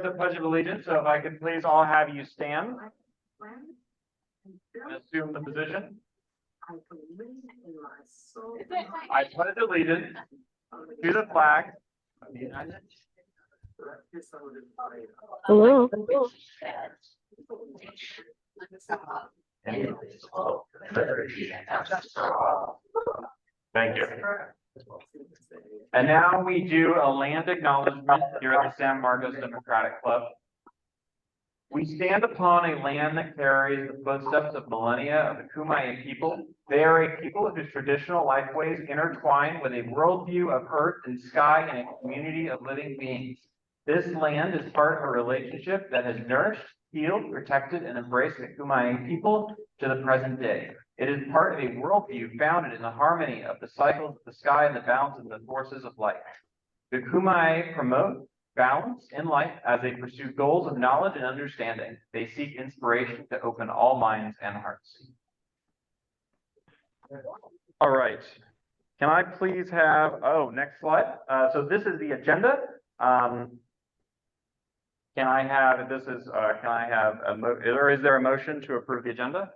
The Pledge of Allegiance, so if I could please all have you stand and assume the position. I pledge allegiance to the flag of the United States. Hello. Thank you. And now we do a land acknowledgement here at the San Marcos Democratic Club. We stand upon a land that carries the footsteps of millennia of the Kumeyaay people. They are a people whose traditional lifeways intertwine with a worldview of earth and sky and a community of living beings. This land is part of a relationship that has nourished, healed, protected, and embraced the Kumeyaay people to the present day. It is part of a worldview founded in the harmony of the cycles of the sky and the balance of the forces of life. The Kumeyaay promote balance in life as they pursue goals of knowledge and understanding. They seek inspiration to open all minds and hearts. All right. Can I please have, next slide. So this is the agenda. Can I have is there a motion to approve the agenda?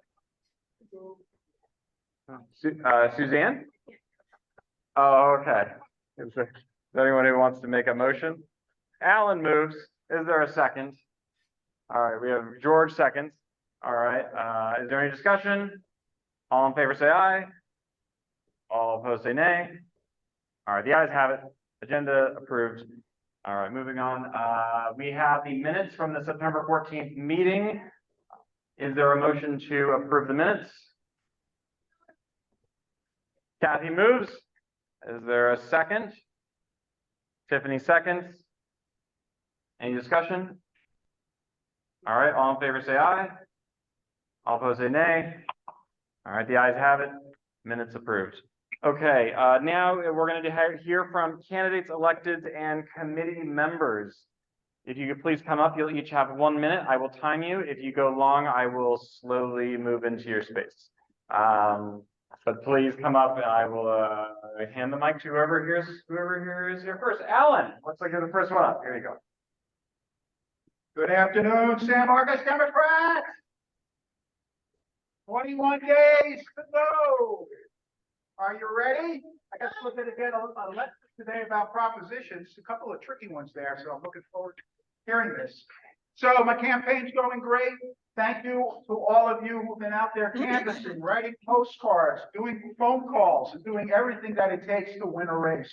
Suzanne? Oh, okay. Is there anyone who wants to make a motion? Alan moves. Is there a second? All right, we have George seconds. All right, is there any discussion? All in favor say aye. All opposed say nay. All right, the ayes have it. Agenda approved. All right, moving on. We have the minutes from the September 14th meeting. Is there a motion to approve the minutes? Kathy moves. Is there a second? Tiffany seconds. Any discussion? All right, all in favor say aye. All opposed say nay. All right, the ayes have it. Minutes approved. Okay, now we're going to hear from candidates, electeds, and committee members. If you could please come up, you'll each have 1 minute. I will time you. If you go long, I will slowly move into your space. But please come up and I will hand the mic to whoever here is here first. Alan, looks like you're the first one up. Here you go. Good afternoon, San Marcos Democrats. 21 days to go. Are you ready? I guess we're going to get a lesson today about propositions, a couple of tricky ones there, so I'm looking forward to hearing this. So my campaign's going great. Thank you to all of you who've been out there canvassing, writing postcards, doing phone calls, and doing everything that it takes to win a race.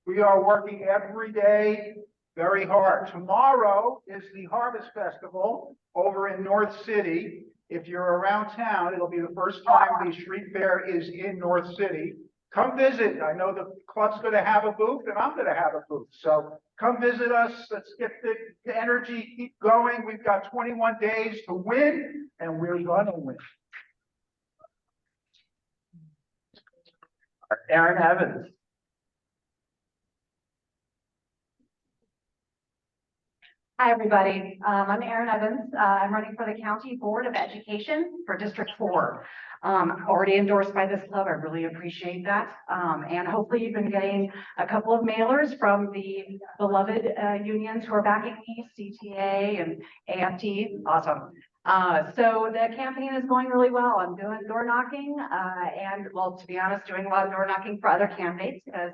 We are working every day very hard. Tomorrow is the Harvest Festival over in North City. If you're around town, it'll be the first time the street fair is in North City. Come visit. I know the club's going to have a booth and I'm going to have a booth. So come visit us. Let's get the energy, keep going. We've got 21 days to win and we're going to win. Aaron Evans. Hi, everybody. I'm Erin Evans. I'm running for the County Board of Education for District 4. Already endorsed by this club. I really appreciate that. And hopefully you've been getting a couple of mailers from the beloved unions who are backing me, CTA and AFT. Awesome. So the campaign is going really well. I'm doing door knocking and, well, to be honest, doing a lot of door knocking for other candidates because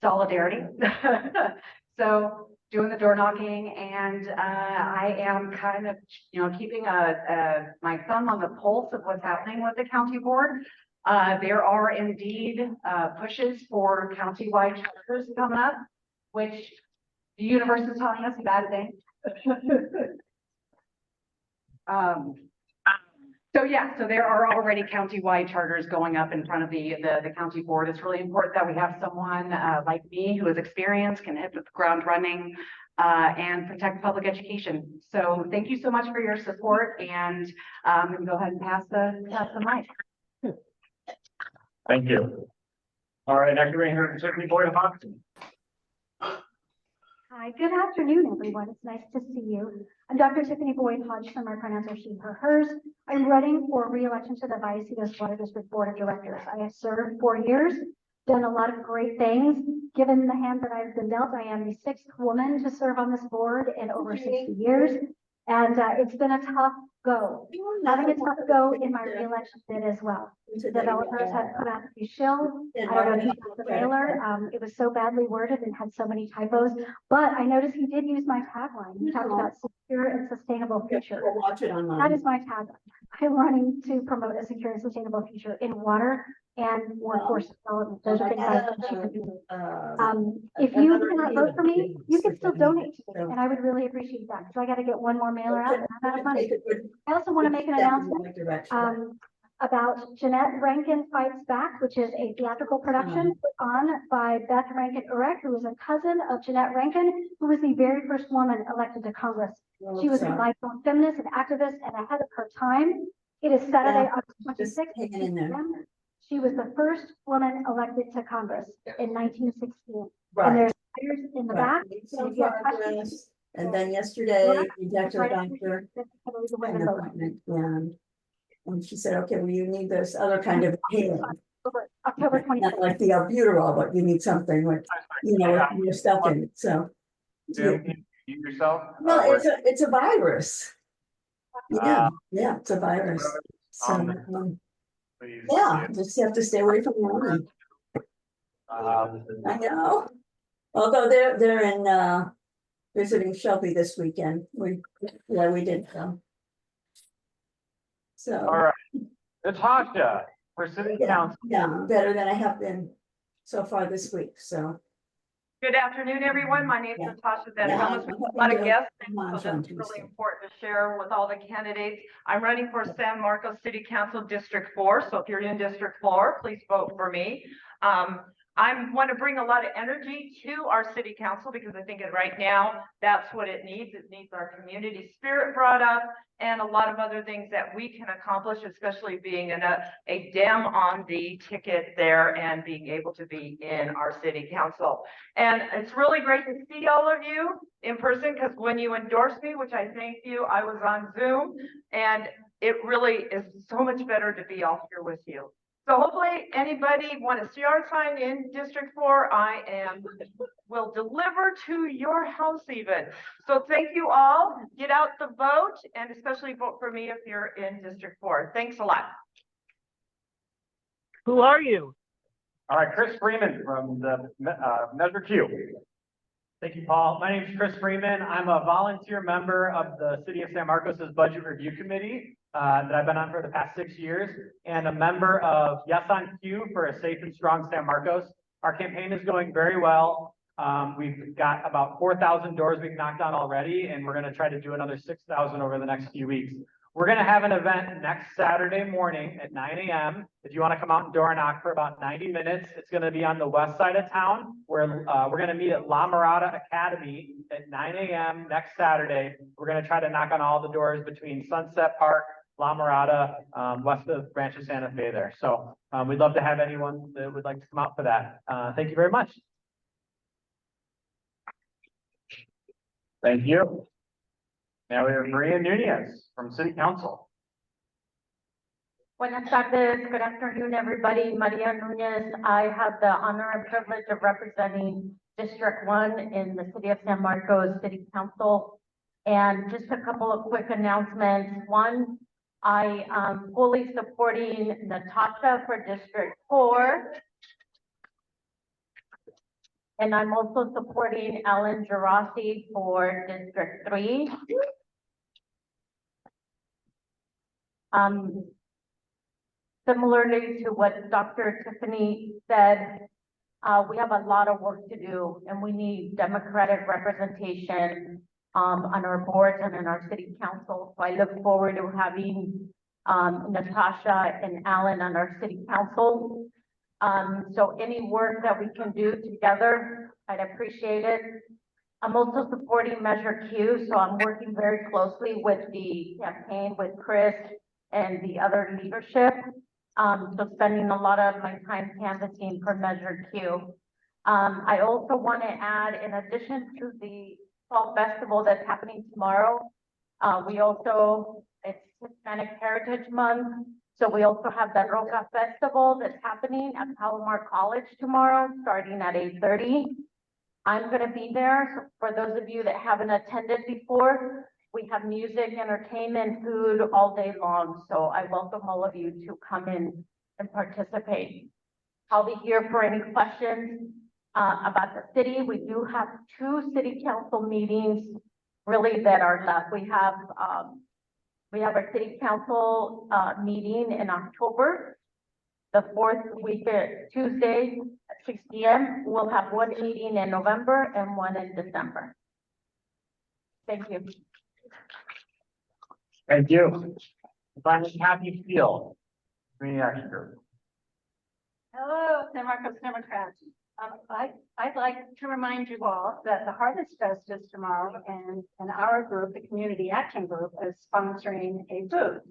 solidarity. So doing the door knocking, and I am kind of, keeping my thumb on the pulse of what's happening with the county board. There are indeed pushes for county-wide charters coming up, which the universe is telling us a bad thing. So there are already county-wide charters going up in front of the county board. It's really important that we have someone like me who is experienced, can hit the ground running, and protect public education. So thank you so much for your support, and I'm going to go ahead and pass the mic. Thank you. All right, next we're here, Tiffany Boyd-Hodgson. Hi, good afternoon, everyone. It's nice to see you. I'm Dr. Tiffany Boyd-Hodgson. My pronouns are she, her, hers. I'm running for re-election to the Vallecito Water District Board of Directors. I have served 4 years done a lot of great things. Given the hand that I've been dealt, I am the sixth woman to serve on this board in over 60 years. And it's been a tough go. Having a tough go in my reelection bid as well. Developers had put out a few shills. I don't know if you got the mailer. It was so badly worded and had so many typos, but I noticed he did use my tagline. He talked about secure and sustainable future. Watch it online. That is my tagline. I'm running to promote a secure and sustainable future in water and workforce development. Those are things I think you can do. If you cannot vote for me, you can still donate to me, and I would really appreciate that, because I got to get one more mailer out and I'm out of money. I also want to make an announcement about Jeanette Rankin Fights Back, which is a theatrical production put on by Beth Rankin Urek, who is a cousin of Jeanette Rankin, who was the very first woman elected to Congress. She was a lifelong feminist and activist and ahead of her time. It is Saturday, August 26th. She was the first woman elected to Congress in 1916. And there's flyers in the back. And if you have questions, and then yesterday, we got to a doctor an appointment, and she said, okay, well, you need this other kind of healing. October 26th. Not like the albuterol, but you need something with, you know, with your stuff in it, so. You yourself? No, it's a virus. Yeah, it's a virus. So, Please. yeah, just have to stay away from the I know. Although they're in visiting Shelby this weekend. We did come. So. All right, Natasha, for city council. Yeah, better than I have been so far this week, so. Good afternoon, everyone. My name is Natasha Benjamin. We have a lot of guests, so this is really important to share with all the candidates. I'm running for San Marcos City Council District 4, so if you're in District 4, please vote for me. I want to bring a lot of energy to our city council because I think right now that's what it needs. It needs our community spirit brought up and a lot of other things that we can accomplish, especially being in a Dem on the ticket there and being able to be in our city council. And it's really great to see all of you in person because when you endorsed me, which I thank you, I was on Zoom, and it really is so much better to be all here with you. So hopefully anybody want to see our sign in District 4, will deliver to your house even. So thank you all, get out the vote and especially vote for me if you're in District 4. Thanks a lot. Who are you? All right, Chris Freeman from the Measure Q. Thank you, Paul. My name is Chris Freeman. I'm a volunteer member of the City of San Marcos's Budget Review Committee that I've been on for the past 6 years, and a member of Yes on Q for a Safe and Strong San Marcos. Our campaign is going very well. We've got about 4,000 doors we've knocked on already, and we're going to try to do another 6,000 over the next few weeks. We're going to have an event next Saturday morning at 9 a.m. If you want to come out and door knock for about 90 minutes, it's going to be on the west side of town where we're going to meet at La Mirada Academy at 9 a.m. next Saturday. We're going to try to knock on all the doors between Sunset Park, La Mirada, west of Rancho Santa Fe there. So we'd love to have anyone that would like to come out for that. Thank you very much. Thank you. Now we have Maria Nunez from City Council. Buenas tardes, good afternoon, everybody. Maria Nunez. I have the honor and privilege of representing District 1 in the City of San Marcos City Council. And just a couple of quick announcements. One, I am fully supporting Natasha for District 4. And I'm also supporting Ellen Gerasi for District 3. Similarly to what Dr. Tiffany said, we have a lot of work to do and we need democratic representation on our boards and in our city council. So I look forward to having Natasha and Alan on our city council. So any work that we can do together, I'd appreciate it. I'm also supporting Measure Q, so I'm working very closely with the campaign with Chris and the other leadership. So spending a lot of my time canvassing for Measure Q. I also want to add, in addition to the Fall Festival that's happening tomorrow, it's Hispanic Heritage Month. So we also have the Roca Festival that's happening at Palomar College tomorrow, starting at 8:30. I'm gonna be there. So for those of you that haven't attended before, we have music, entertainment, food all day long. So I welcome all of you to come in and participate. I'll be here for any questions about the city. We do have 2 city council meetings really that are left. We have our city council meeting in October. The 4th week at Tuesday at 6 p.m. We'll have 1 meeting in November and 1 in December. Thank you. Thank you. Finally, how do you feel? Community Action Group. Hello, San Marcos Democrats. I'd like to remind you all that the Harvest Fest is tomorrow, and our group, the Community Action Group, is sponsoring a booth,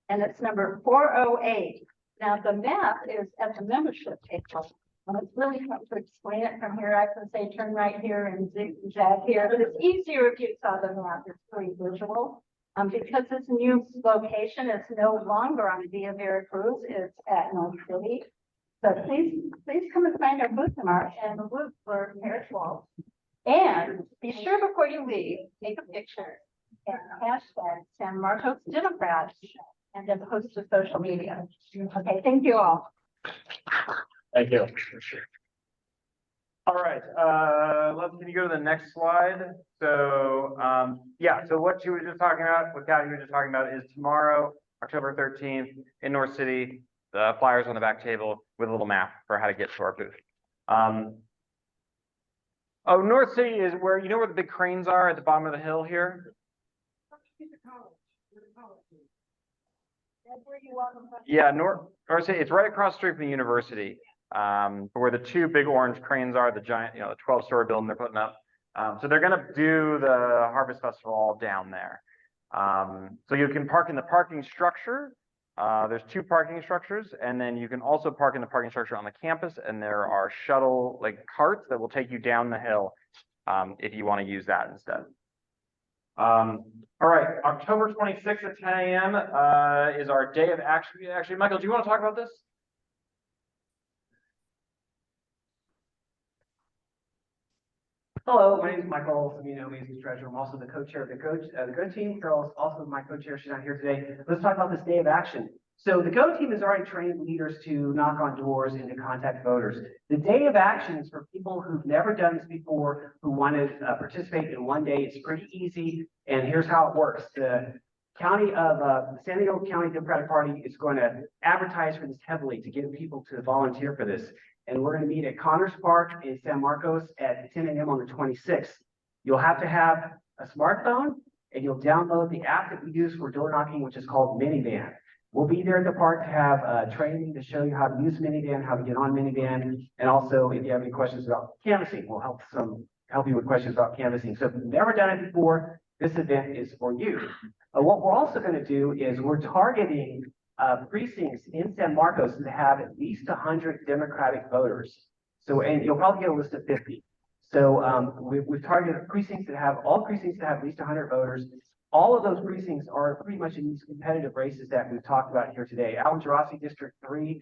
and it's number 408. Now, the map is at the membership table. It's really tough to explain it from here. I can say turn right here and zigzag here, but it's easier if you saw the map. It's pretty visual. Because this new location is no longer on Via Veracruz, it's at North City. So please come and find our booth tomorrow and look for Harris Wall. And be sure before you leave, take a picture and hashtag San Marcos Democrats and then post to social media. Okay, thank you all. Thank you. All right, can you go to the next slide? So, yeah, so what you were just talking about, what Kathy was just talking about is tomorrow, October 13th in North City, the flyers on the back table with a little map for how to get to our booth. Oh, North City is where, you know where the big cranes are at the bottom of the hill here? Yeah, North City, it's right across the street from the university. Where the 2 big orange cranes are, the giant, the 12-story building they're putting up. So they're gonna do the Harvest Festival all down there. So you can park in the parking structure. There's 2 parking structures, and then you can also park in the parking structure on the campus, and there are shuttle carts that will take you down the hill if you want to use that instead. All right, October 26th at 10 a.m. Is our day of action. Actually, Michael, do you want to talk about this? Hello, my name is Michael Samino, Mason's treasurer. I'm also the co-chair of the GO team. Carol's also my co-chair. She's not here today. Let's talk about this day of action. So the GO team has already trained leaders to knock on doors and to contact voters. The day of action is for people who've never done this before, who want to participate in one day. It's pretty easy, and here's how it works. The county of San Diego County Democratic Party is going to advertise for this heavily to get people to volunteer for this. And we're going to meet at Connors Park in San Marcos at 10 a.m. on the 26th. You'll have to have a smartphone, and you'll download the app that we use for door knocking, which is called Minivan. We'll be there at the park to have training to show you how to use Minivan, how to get on Minivan, and also if you have any questions about canvassing, we'll help you with questions about canvassing. So if you've never done it before, this event is for you. What we're also going to do is we're targeting precincts in San Marcos to have at least 100 Democratic voters. So, and you'll probably get a list of 50. So we've targeted precincts that have at least 100 voters. All of those precincts are pretty much in these competitive races that we've talked about here today. Alan Gerasi District 3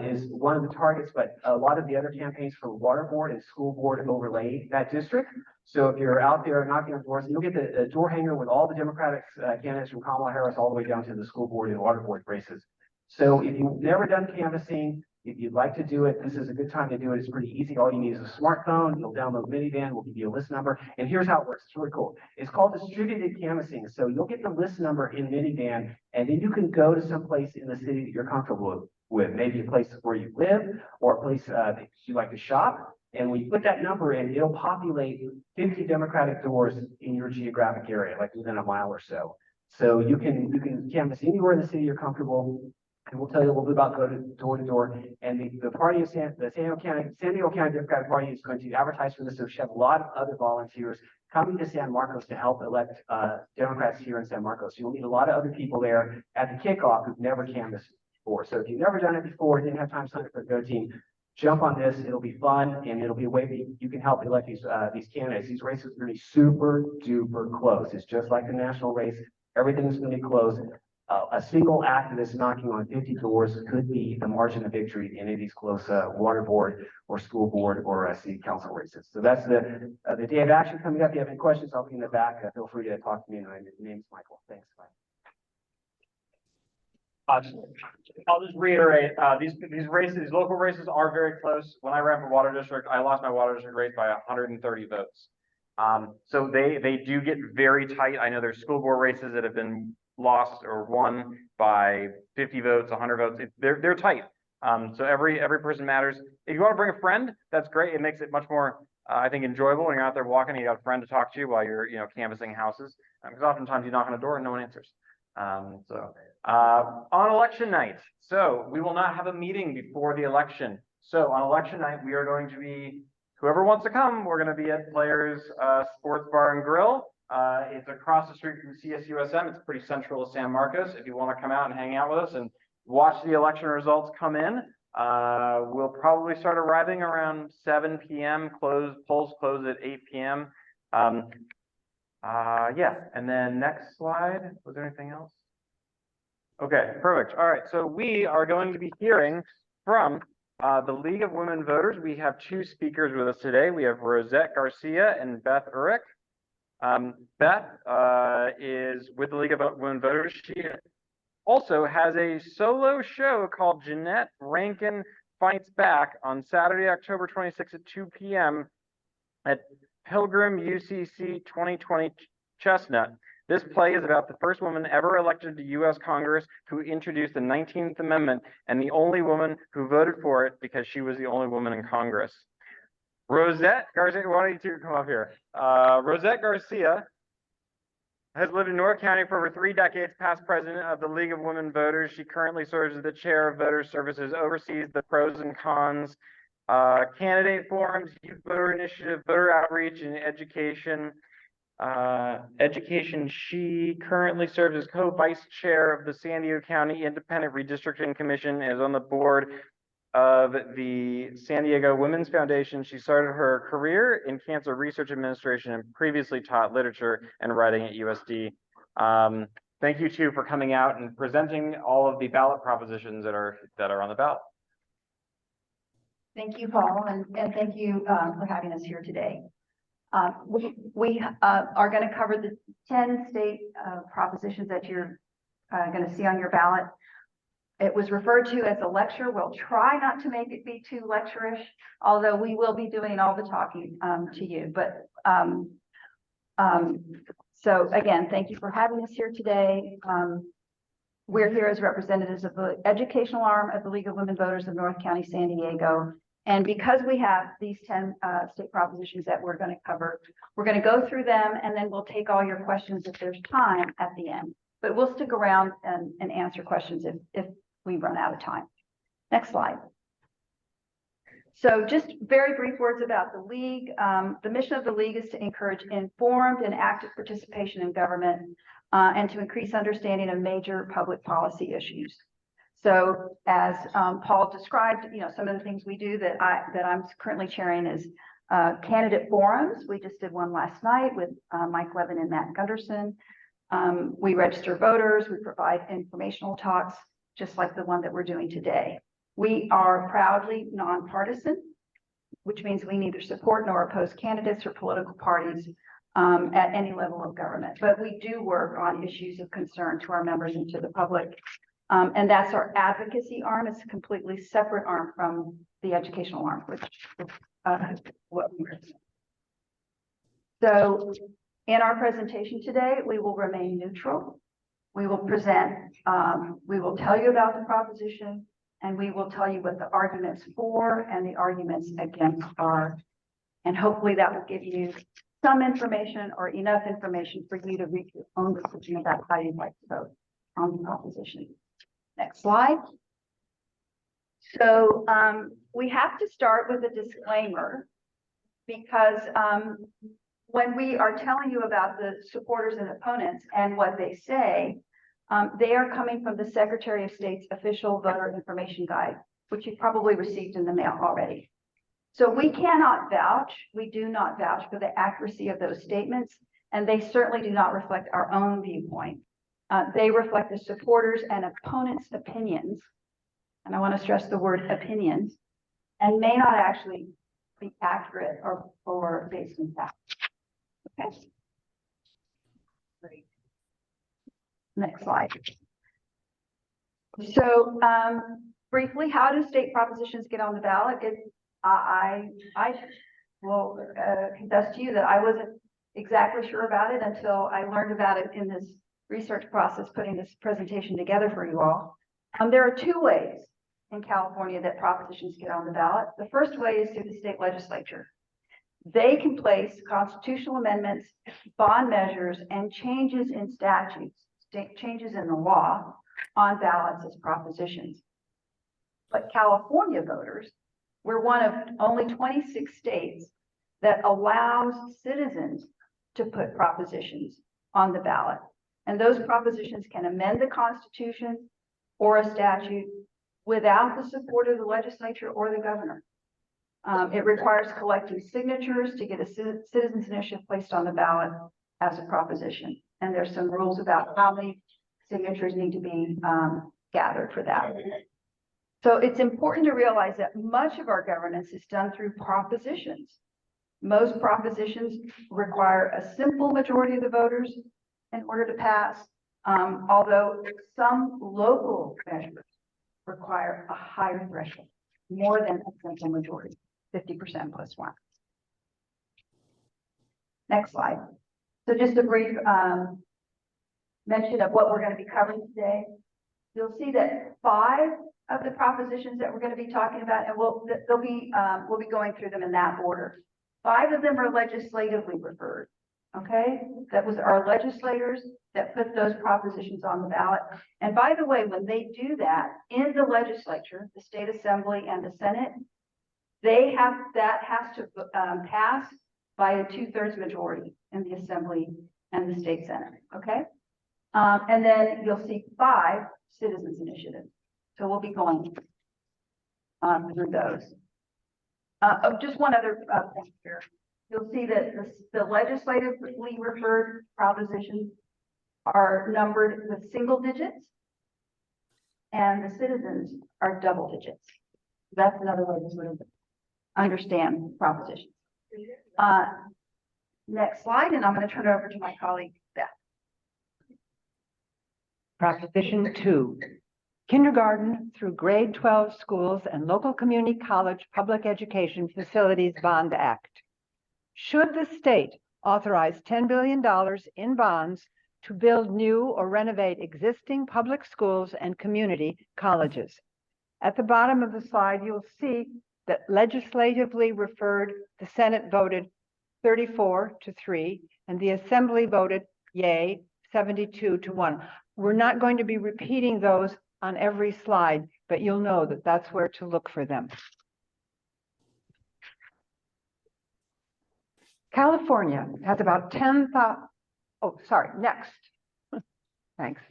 is one of the targets, but a lot of the other campaigns for water board and school board overlay that district. So if you're out there knocking on doors, you'll get the door hanger with all the Democratic candidates from Kamala Harris all the way down to the school board and water board races. So if you've never done canvassing, if you'd like to do it, this is a good time to do it. It's pretty easy. All you need is a smartphone. You'll download Minivan. We'll give you a list number. And here's how it works. It's really cool. It's called distributed canvassing. So you'll get the list number in Minivan, and then you can go to some place in the city that you're comfortable with. Maybe a place where you live or a place that you like to shop. And when you put that number in, it'll populate 50 Democratic doors in your geographic area, like within a mile or so. So you can canvass anywhere in the city you're comfortable. And we'll tell you a little bit about go to door. And the party of San Diego County Democratic Party is going to advertise for this. So we have a lot of other volunteers coming to San Marcos to help elect Democrats here in San Marcos. You'll meet a lot of other people there at the kickoff who've never canvassed before. So if you've never done it before, didn't have time to sign up for the Go team, jump on this. It'll be fun, and it'll be a way that you can help elect these candidates. These races are going to be super duper close. It's just like the national race. Everything's going to be close. a single activist knocking on 50 doors could be the margin of victory in any of these close water board or school board or city council races. So that's the day of action coming up. If you have any questions, I'll be in the back. Feel free to talk to me. My name's Michael. Thanks. Bye. I'll just reiterate, these races, these local races are very close. When I ran for water district, I lost my water district race by 130 votes. So they do get very tight. I know there's school board races that have been lost or won by 50 votes, 100 votes. They're tight. So every person matters. If you want to bring a friend, that's great. It makes it much more, I think, enjoyable when you're out there walking and you got a friend to talk to while you're, canvassing houses. Because oftentimes you knock on a door and no one answers. On election night, so we will not have a meeting before the election. So on election night, we are going to be, whoever wants to come, we're going to be at Players Sports Bar and Grill. It's across the street from CSUSM. It's pretty central to San Marcos. If you want to come out and hang out with us and watch the election results come in, we'll probably start arriving around 7 p.m. Polls close at 8 p.m. Yeah, and then next slide. Was there anything else? Okay, perfect. All right, so we are going to be hearing from the League of Women Voters. We have two speakers with us today. We have Rosette Garcia and Beth Urich. Beth is with the League of Women Voters. She also has a solo show called Jeanette Rankin Fights Back on Saturday, October 26th at 2 p.m. at Pilgrim UCC 2020 Chestnut. This play is about the first woman ever elected to U.S. Congress who introduced the 19th Amendment and the only woman who voted for it because she was the only woman in Congress. Rosette Garcia, why don't you two come up here? Rosette Garcia has lived in North County for over 3 decades, past president of the League of Women Voters. She currently serves as the chair of Voter Services, oversees the pros and cons, candidate forums, youth voter initiative, voter outreach, and education. She currently serves as co-vice chair of the San Diego County Independent Redistricting Commission and is on the board of the San Diego Women's Foundation. She started her career in cancer research administration and previously taught literature and writing at USD. Thank you two for coming out and presenting all of the ballot propositions that are on the ballot. Thank you, Paul, and thank you for having us here today. We are going to cover the 10 state propositions that you're going to see on your ballot. It was referred to as a lecture. We'll try not to make it be too lecturish, although we will be doing all the talking to you. But so again, thank you for having us here today. We're here as representatives of the educational arm of the League of Women Voters of North County, San Diego. And because we have these 10 state propositions that we're going to cover, we're going to go through them and then we'll take all your questions if there's time at the end. But we'll stick around and answer questions if we run out of time. Next slide. So just very brief words about the League. The mission of the League is to encourage informed and active participation in government and to increase understanding of major public policy issues. So as Paul described, some of the things we do that I'm currently chairing is candidate forums. We just did one last night with Mike Levin and Matt Gunderson. We register voters. We provide informational talks, just like the one that we're doing today. We are proudly nonpartisan, which means we neither support nor oppose candidates or political parties at any level of government. But we do work on issues of concern to our members and to the public. And that's our advocacy arm. It's a completely separate arm from the educational arm, which is what we represent. So in our presentation today, we will remain neutral. We will present, we will tell you about the proposition, and we will tell you what the arguments for and the arguments against are. And hopefully that will give you some information or enough information for you to reach your own decision about how you'd like to vote on the proposition. Next slide. So we have to start with a disclaimer because when we are telling you about the supporters and opponents and what they say, they are coming from the Secretary of State's official voter information guide, which you probably received in the mail already. So we cannot vouch, we do not vouch for the accuracy of those statements, and they certainly do not reflect our own viewpoint. They reflect the supporters and opponents' opinions. And I want to stress the word opinions, and may not actually be accurate or based in fact. Okay. Great. Next slide. So briefly, how do state propositions get on the ballot? I will confess to you that I wasn't exactly sure about it until I learned about it in this research process, putting this presentation together for you all. There are two ways in California that propositions get on the ballot. The first way is through the state legislature. They can place constitutional amendments, bond measures, and changes in statutes, changes in the law on ballots as propositions. But California voters, we're one of only 26 states that allows citizens to put propositions on the ballot. And those propositions can amend the Constitution or a statute without the support of the legislature or the governor. It requires collecting signatures to get a citizens initiative placed on the ballot as a proposition. And there's some rules about how many signatures need to be gathered for that. So it's important to realize that much of our governance is done through propositions. Most propositions require a simple majority of the voters in order to pass, although some local measures require a higher threshold, more than a simple majority, 50% plus one. Next slide. So just a brief mention of what we're going to be covering today. You'll see that 5 of the propositions that we're going to be talking about, and we'll be going through them in that order. 5 of them are legislatively referred. Okay, that was our legislators that put those propositions on the ballot. And by the way, when they do that in the legislature, the state assembly and the Senate, that has to pass by a 2/3 majority in the assembly and the state Senate. Okay, and then you'll see 5 citizens initiatives. So we'll be going through those. Just one other thing here. You'll see that the legislatively referred propositions are numbered with single digits, and the citizens are double digits. That's another way to sort of understand propositions. Next slide, and I'm going to turn it over to my colleague, Beth. Proposition 2. Kindergarten through grade 12 schools and local community college public education facilities bond act. Should the state authorize $10 billion in bonds to build new or renovate existing public schools and community colleges? At the bottom of the slide, you'll see that legislatively referred, the Senate voted 34-3, and the Assembly voted yay 72-1. We're not going to be repeating those on every slide, but you'll know that that's where to look for them. California has about 10,000, oh, sorry, next. Thanks.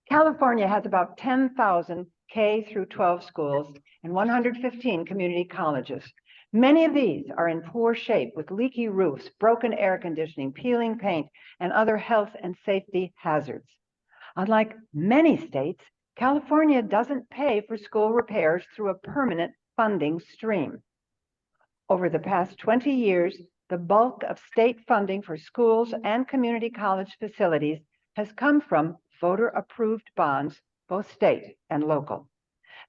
California has about 10,000 K through 12 schools and 115 community colleges. Many of these are in poor shape with leaky roofs, broken air conditioning, peeling paint, and other health and safety hazards. Unlike many states, California doesn't pay for school repairs through a permanent funding stream. Over the past 20 years, the bulk of state funding for schools and community college facilities has come from voter-approved bonds, both state and local.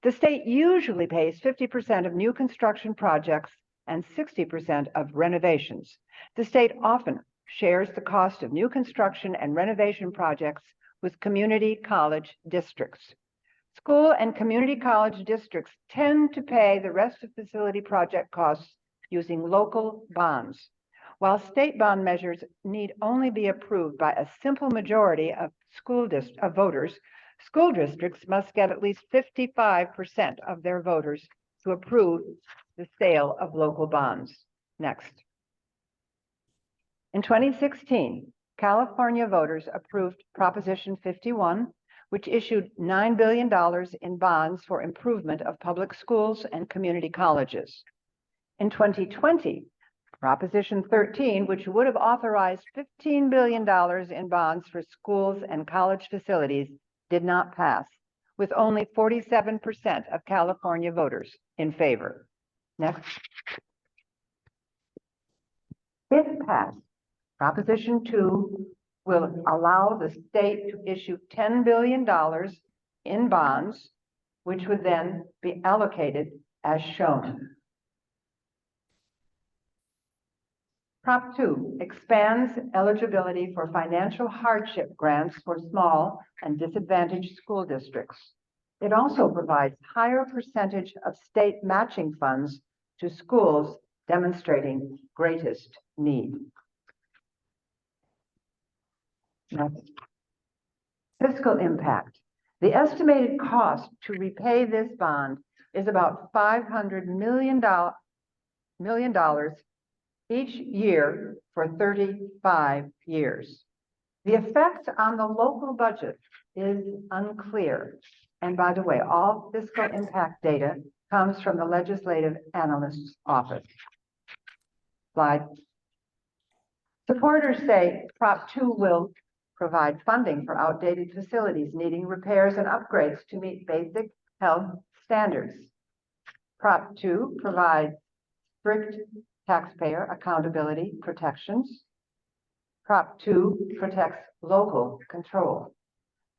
The state usually pays 50% of new construction projects and 60% of renovations. The state often shares the cost of new construction and renovation projects with community college districts. School and community college districts tend to pay the rest of facility project costs using local bonds. While state bond measures need only be approved by a simple majority of voters, school districts must get at least 55% of their voters to approve the sale of local bonds. Next. In 2016, California voters approved Proposition 51, which issued $9 billion in bonds for improvement of public schools and community colleges. In 2020, Proposition 13, which would have authorized $15 billion in bonds for schools and college facilities, did not pass, with only 47% of California voters in favor. Next. If passed, Proposition 2 will allow the state to issue $10 billion in bonds, which would then be allocated as shown. Prop 2 expands eligibility for financial hardship grants for small and disadvantaged school districts. It also provides higher percentage of state matching funds to schools demonstrating greatest need. Next. Fiscal impact. The estimated cost to repay this bond is about $500 million each year for 35 years. The effect on the local budget is unclear. And by the way, all fiscal impact data comes from the Legislative Analyst's Office. Slide. Supporters say Prop 2 will provide funding for outdated facilities needing repairs and upgrades to meet basic health standards. Prop 2 provides strict taxpayer accountability protections. Prop 2 protects local control.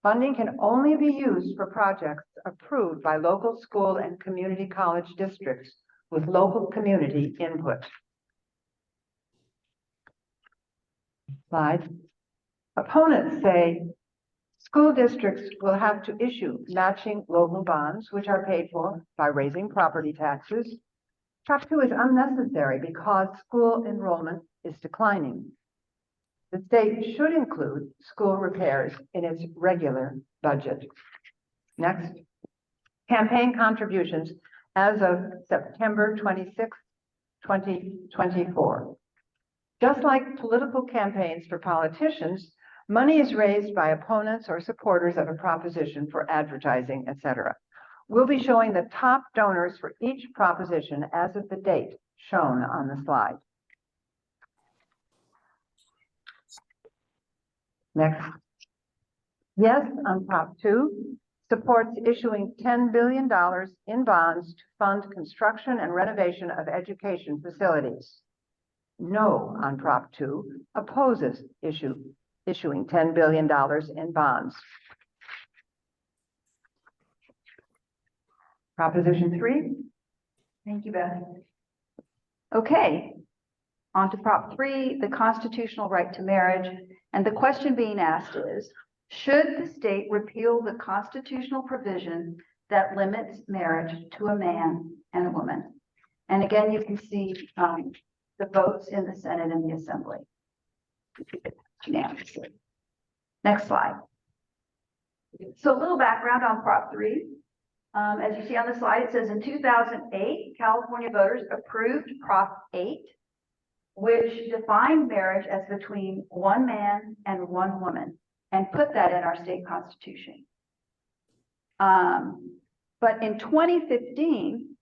Funding can only be used for projects approved by local school and community college districts with local community input. Slide. Opponents say school districts will have to issue matching local bonds, which are paid for by raising property taxes. Prop 2 is unnecessary because school enrollment is declining. The state should include school repairs in its regular budget. Next, campaign contributions as of September 26, 2024. Just like political campaigns for politicians, money is raised by opponents or supporters of a proposition for advertising, etc. We'll be showing the top donors for each proposition as of the date shown on the slide. Next. Yes on Prop 2 supports issuing $10 billion in bonds to fund construction and renovation of education facilities. No on Prop 2 opposes issuing $10 billion in bonds. Proposition 3. Thank you, Beth. Okay, on to Prop 3, the constitutional right to marriage. And the question being asked is, should the state repeal the constitutional provision that limits marriage to a man and a woman? And again, you can see the votes in the Senate and the Assembly. Unanimously. Next slide. So a little background on Prop 3. As you see on the slide, it says in 2008, California voters approved Prop 8, which defined marriage as between one man and one woman, and put that in our state constitution. But in 2015,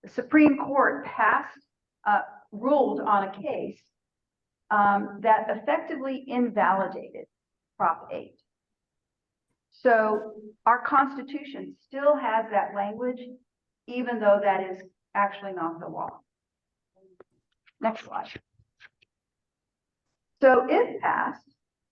the Supreme Court ruled on a case that effectively invalidated Prop 8. So our Constitution still has that language, even though that is actually not the law. Next slide. So if passed,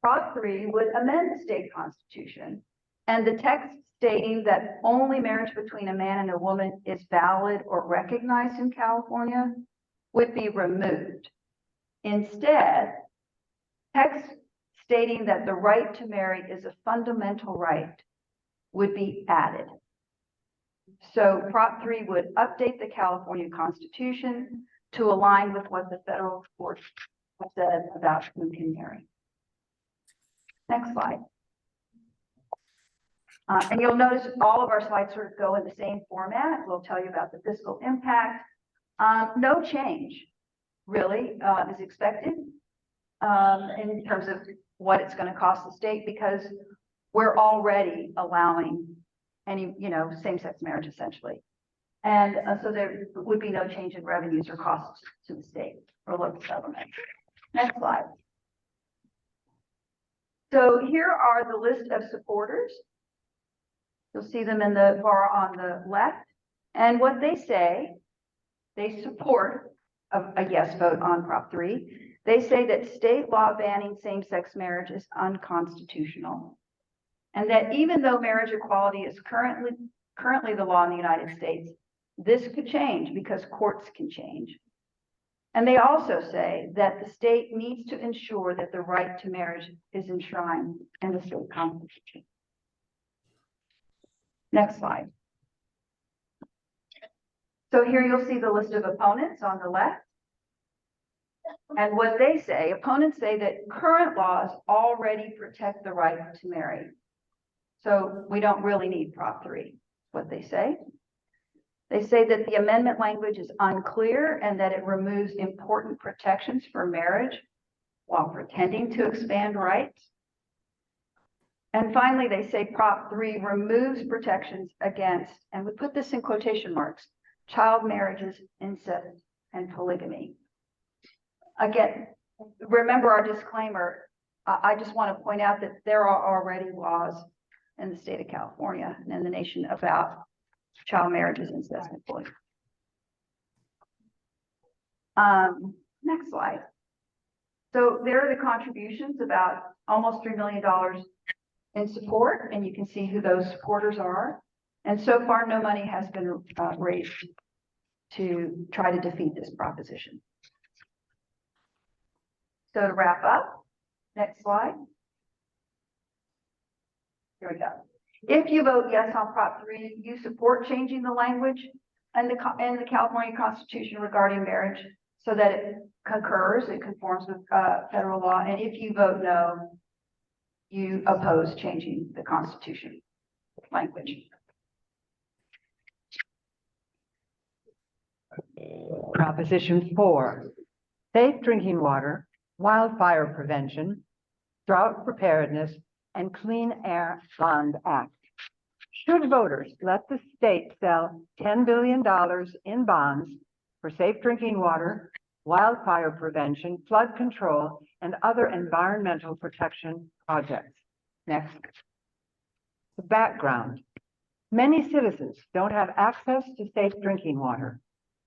Prop 3 would amend the state constitution, and the text stating that only marriage between a man and a woman is valid or recognized in California would be removed. Instead, text stating that the right to marry is a fundamental right would be added. So Prop 3 would update the California Constitution to align with what the federal court said about who can marry. Next slide. And you'll notice all of our slides sort of go in the same format. We'll tell you about the fiscal impact. No change really is expected in terms of what it's going to cost the state, because we're already allowing any, same-sex marriage essentially. And so there would be no change in revenues or costs to the state for local government. Next slide. So here are the list of supporters. You'll see them in the bar on the left. And what they say, they support a yes vote on Prop 3. They say that state law banning same-sex marriage is unconstitutional. And that even though marriage equality is currently the law in the United States, this could change because courts can change. And they also say that the state needs to ensure that the right to marriage is enshrined in the state constitution. Next slide. So here you'll see the list of opponents on the left. And what they say, opponents say that current laws already protect the right to marry. So we don't really need Prop 3, what they say. They say that the amendment language is unclear and that it removes important protections for marriage while pretending to expand rights. And finally, they say Prop 3 removes protections against, and we put this in quotation marks, child marriages, incest, and polygamy. Again, remember our disclaimer. I just want to point out that there are already laws in the state of California and in the nation about child marriages, incest, and polygamy. Next slide. So there are the contributions, about almost $3 million in support, and you can see who those supporters are. And so far, no money has been raised to try to defeat this proposition. So to wrap up, next slide. Here we go. If you vote yes on Prop 3, you support changing the language in the California Constitution regarding marriage so that it conforms with federal law. And if you vote no, you oppose changing the Constitution language. Proposition 4, safe drinking water, wildfire prevention, drought preparedness, and Clean Air Bond Act. Should voters let the state sell $10 billion in bonds for safe drinking water, wildfire prevention, flood control, and other environmental protection projects? Next. The background. Many citizens don't have access to safe drinking water.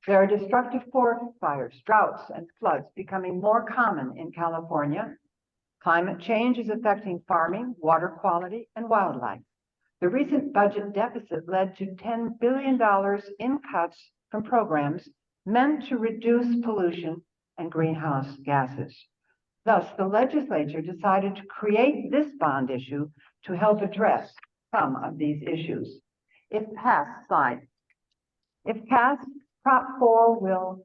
There are destructive forest fires, droughts, and floods becoming more common in California. Climate change is affecting farming, water quality, and wildlife. The recent budget deficit led to $10 billion in cuts from programs meant to reduce pollution and greenhouse gases. Thus, the legislature decided to create this bond issue to help address some of these issues. If passed, Prop 4 will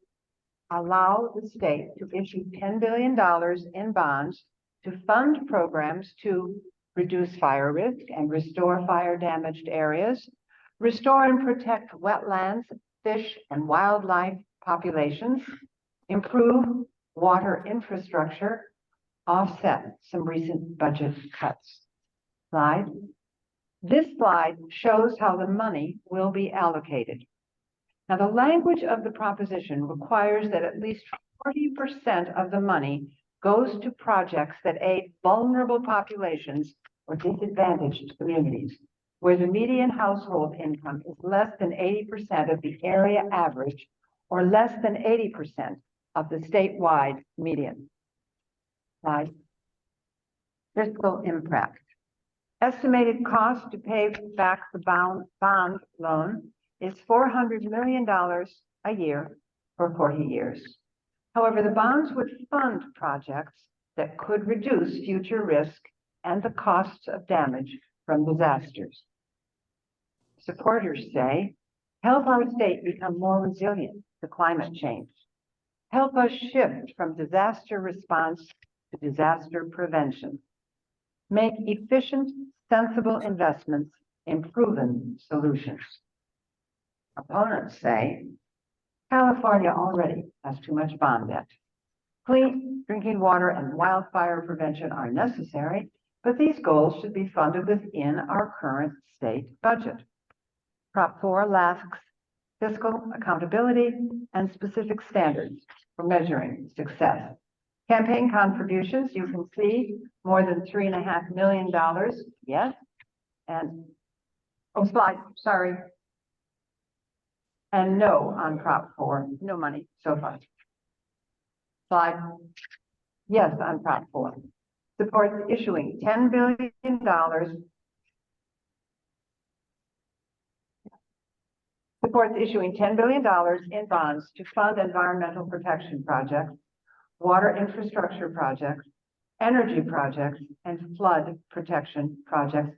allow the state to issue $10 billion in bonds to fund programs to reduce fire risk and restore fire-damaged areas, restore and protect wetlands, fish, and wildlife populations, improve water infrastructure, offset some recent budget cuts. Slide. This slide shows how the money will be allocated. Now, the language of the proposition requires that at least 40% of the money goes to projects that aid vulnerable populations or disadvantaged communities, where the median household income is less than 80% of the area average or less than 80% of the statewide median. Slide. Fiscal impact. Estimated cost to pay back the bond loan is $400 million a year for 40 years. However, the bonds would fund projects that could reduce future risk and the costs of damage from disasters. Supporters say, help our state become more resilient to climate change. Help us shift from disaster response to disaster prevention. Make efficient, sensible investments in proven solutions. Opponents say, California already has too much bond debt. Clean drinking water and wildfire prevention are necessary, but these goals should be funded within our current state budget. Prop 4 lacks fiscal accountability and specific standards for measuring success. Campaign contributions, you can see more than $3.5 million. Yes. And, oh, slide, sorry. And no on Prop 4, no money so far. Slide. Yes on Prop 4. Supports issuing $10 billion. Supports issuing $10 billion in bonds to fund environmental protection projects, water infrastructure projects, energy projects, and flood protection projects.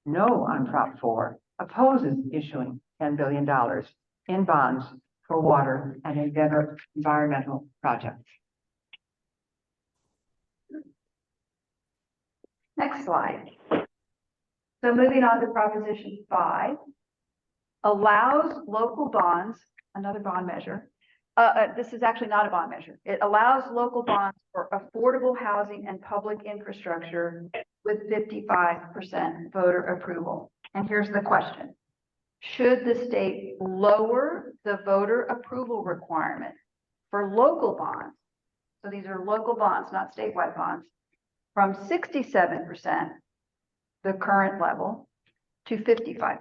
No on Prop 4. Opposes issuing $10 billion in bonds for water and environmental projects. Next slide. So moving on to Proposition 5, allows local bonds, another bond measure. This is actually not a bond measure. It allows local bonds for affordable housing and public infrastructure with 55% voter approval. And here's the question. Should the state lower the voter approval requirement for local bonds? So these are local bonds, not statewide bonds, from 67%, the current level, to 55%.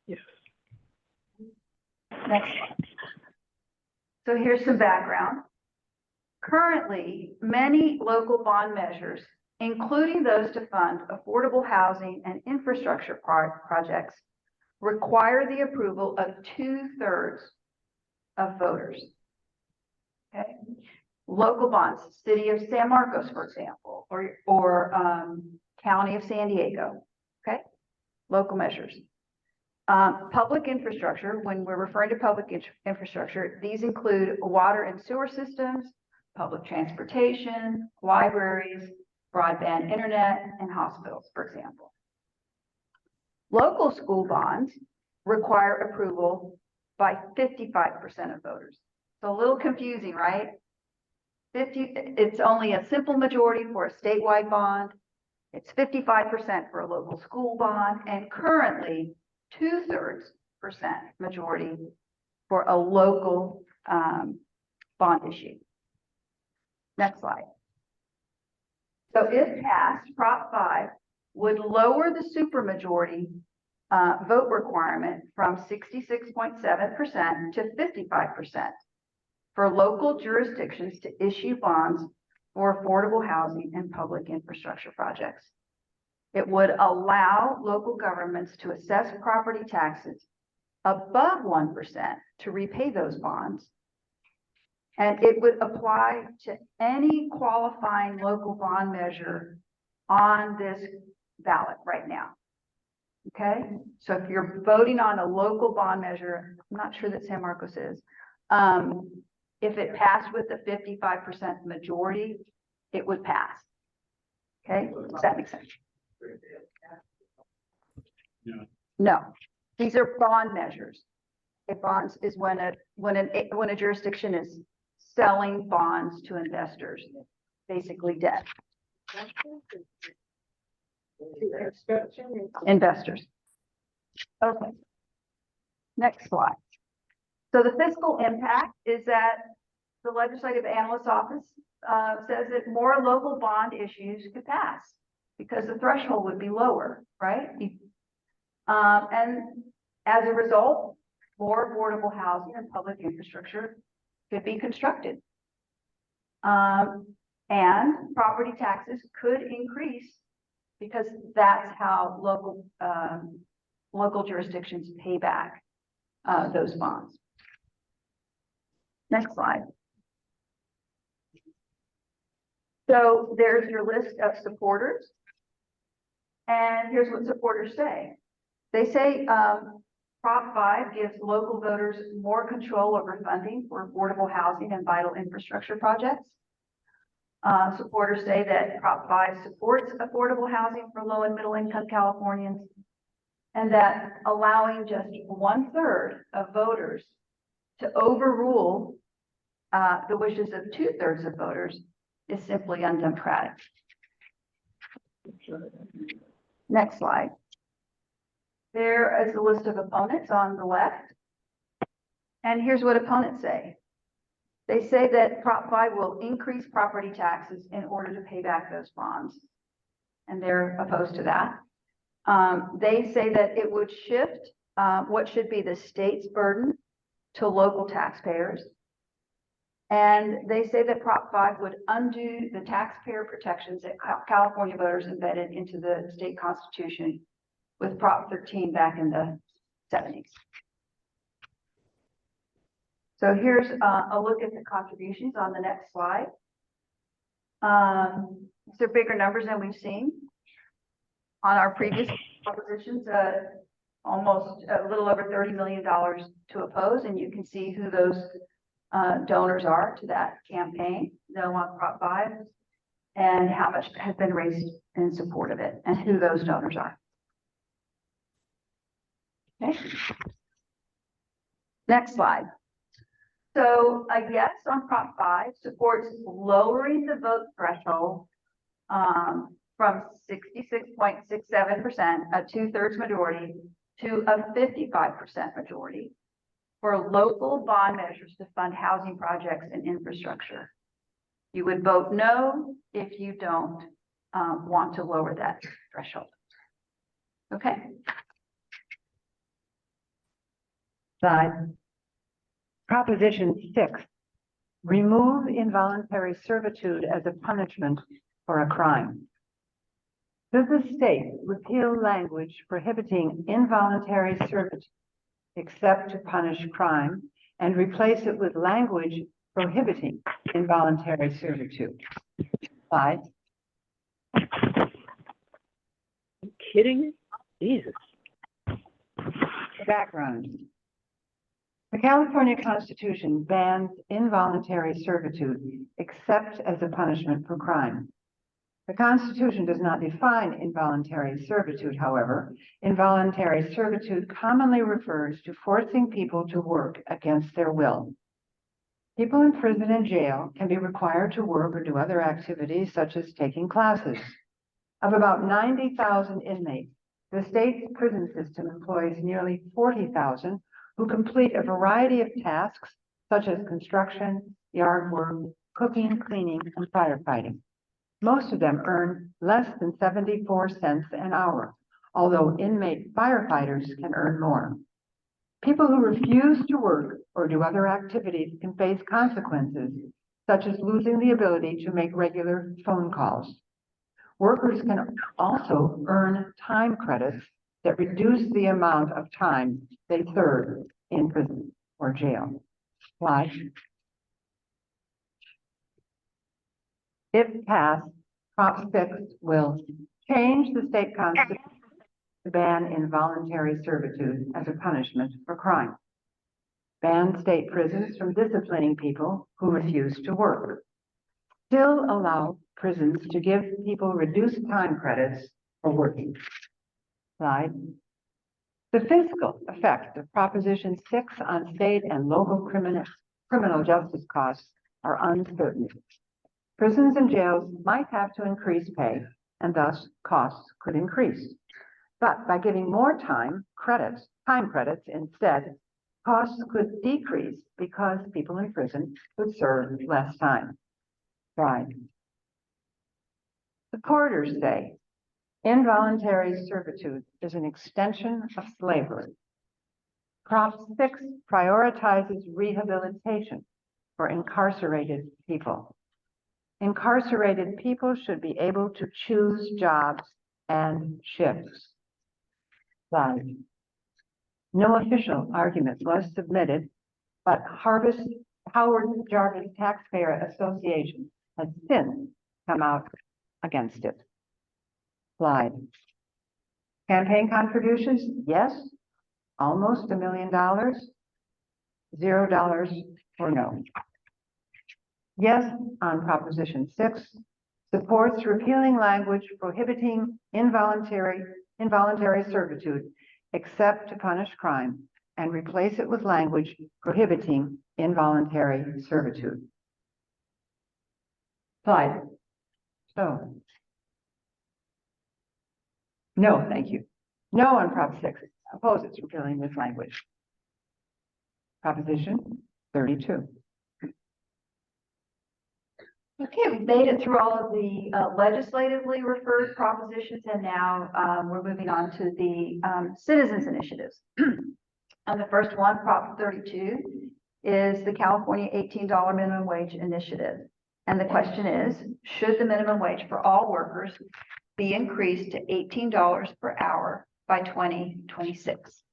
Yes. Next slide. So here's some background. Currently, many local bond measures, including those to fund affordable housing and infrastructure projects, require the approval of 2/3 of voters. Okay. Local bonds, City of San Marcos, for example, or County of San Diego. Okay. Local measures. Public infrastructure, when we're referring to public infrastructure, these include water and sewer systems, public transportation, libraries, broadband internet, and hospitals, for example. Local school bonds require approval by 55% of voters. So a little confusing, right? It's only a simple majority for a statewide bond. It's 55% for a local school bond, and currently 2/3% majority for a local bond issue. Next slide. So if passed, Prop 5 would lower the supermajority vote requirement from 66.7% to 55% for local jurisdictions to issue bonds for affordable housing and public infrastructure projects. It would allow local governments to assess property taxes above 1% to repay those bonds. And it would apply to any qualifying local bond measure on this ballot right now. Okay, so if you're voting on a local bond measure, I'm not sure that San Marcos is, if it passed with the 55% majority, it would pass. Okay, does that make sense? No, these are bond measures. A bonds is when a jurisdiction is selling bonds to investors, basically debt. Investors. Okay. Next slide. So the fiscal impact is that the Legislative Analyst's Office says that more local bond issues could pass because the threshold would be lower, right? And as a result, more affordable housing and public infrastructure could be constructed. And property taxes could increase because that's how local jurisdictions pay back those bonds. Next slide. So there's your list of supporters. And here's what supporters say. They say Prop 5 gives local voters more control over funding for affordable housing and vital infrastructure projects. Supporters say that Prop 5 supports affordable housing for low and middle income Californians, and that allowing just 1/3 of voters to overrule the wishes of 2/3 of voters is simply undemocratic. Next slide. There is a list of opponents on the left. And here's what opponents say. They say that Prop 5 will increase property taxes in order to pay back those bonds. And they're opposed to that. They say that it would shift what should be the state's burden to local taxpayers. And they say that Prop 5 would undo the taxpayer protections that California voters embedded into the state constitution with Prop 13 back in the 70s. So here's a look at the contributions on the next slide. These are bigger numbers than we've seen on our previous propositions, almost a little over $30 million to oppose, and you can see who those donors are to that campaign, no on Prop 5, and how much has been raised in support of it, and who those donors are. Okay. Next slide. So a yes on Prop 5 supports lowering the vote threshold from 66.67%, a 2/3 majority, to a 55% majority for local bond measures to fund housing projects and infrastructure. You would vote no if you don't want to lower that threshold. Okay. Slide. Proposition 6, remove involuntary servitude as a punishment for a crime. Does the state repeal language prohibiting involuntary servitude except to punish crime and replace it with language prohibiting involuntary servitude? Slide. You kidding me? Jesus. Background. The California Constitution bans involuntary servitude except as a punishment for crime. The Constitution does not define involuntary servitude, however. Involuntary servitude commonly refers to forcing people to work against their will. People in prison and jail can be required to work or do other activities such as taking classes. Of about 90,000 inmates, the state's prison system employs nearly 40,000 who complete a variety of tasks such as construction, yard work, cooking, cleaning, and firefighting. Most of them earn less than 74 cents an hour, although inmate firefighters can earn more. People who refuse to work or do other activities can face consequences, such as losing the ability to make regular phone calls. Workers can also earn time credits that reduce the amount of time they serve in prison or jail. Slide. If passed, Prop 6 will change the state constitution to ban involuntary servitude as a punishment for crime, ban state prisons from disciplining people who refuse to work, still allow prisons to give people reduced time credits for working. Slide. The fiscal effect of Proposition 6 on state and local criminal justice costs are uncertain. Prisons and jails might have to increase pay, and thus costs could increase. But by giving more time credits instead, costs could decrease because people in prison would serve less time. Slide. Supporters say involuntary servitude is an extension of slavery. Prop 6 prioritizes rehabilitation for incarcerated people. Incarcerated people should be able to choose jobs and shifts. Slide. No official argument was submitted, but Howard Jarvis Taxpayer Association has since come out against it. Slide. Campaign contributions, yes, almost $1 million, $0 or no. Yes on Proposition 6, supports repealing language prohibiting involuntary servitude except to punish crime and replace it with language prohibiting involuntary servitude. Slide. So, no, thank you. No on Prop 6, opposes repealing this language. Proposition 32. Okay, we've made it through all of the legislatively referred propositions, and now we're moving on to the citizens initiatives. And the first one, Prop 32, is the California $18 minimum wage initiative. And the question is, should the minimum wage for all workers be increased to $18 per hour by 2026?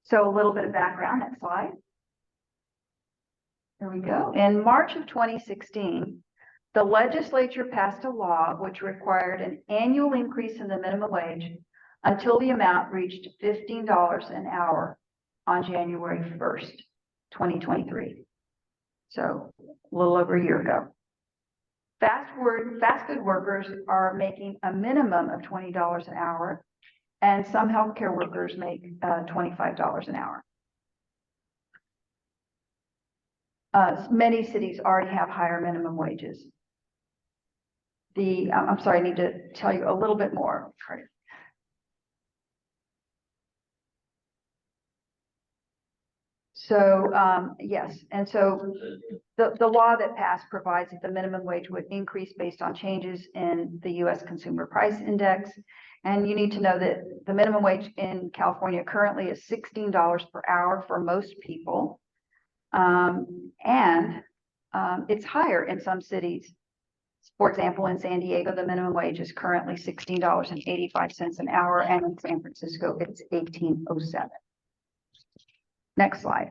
So a little bit of background, next slide. Here we go. In March of 2016, the legislature passed a law which required an annual increase in the minimum wage until the amount reached $15 an hour on January 1st, 2023. So a little over a year ago. Fast food workers are making a minimum of $20 an hour, and some healthcare workers make $25 an hour. Many cities already have higher minimum wages. I'm sorry, I need to tell you a little bit more. So, yes, and so the law that passed provides that the minimum wage would increase based on changes in the U.S. Consumer Price Index. And you need to know that the minimum wage in California currently is $16 per hour for most people. It's higher in some cities. For example, in San Diego, the minimum wage is currently $16.85 an hour, and in San Francisco, it's $18.07. Next slide.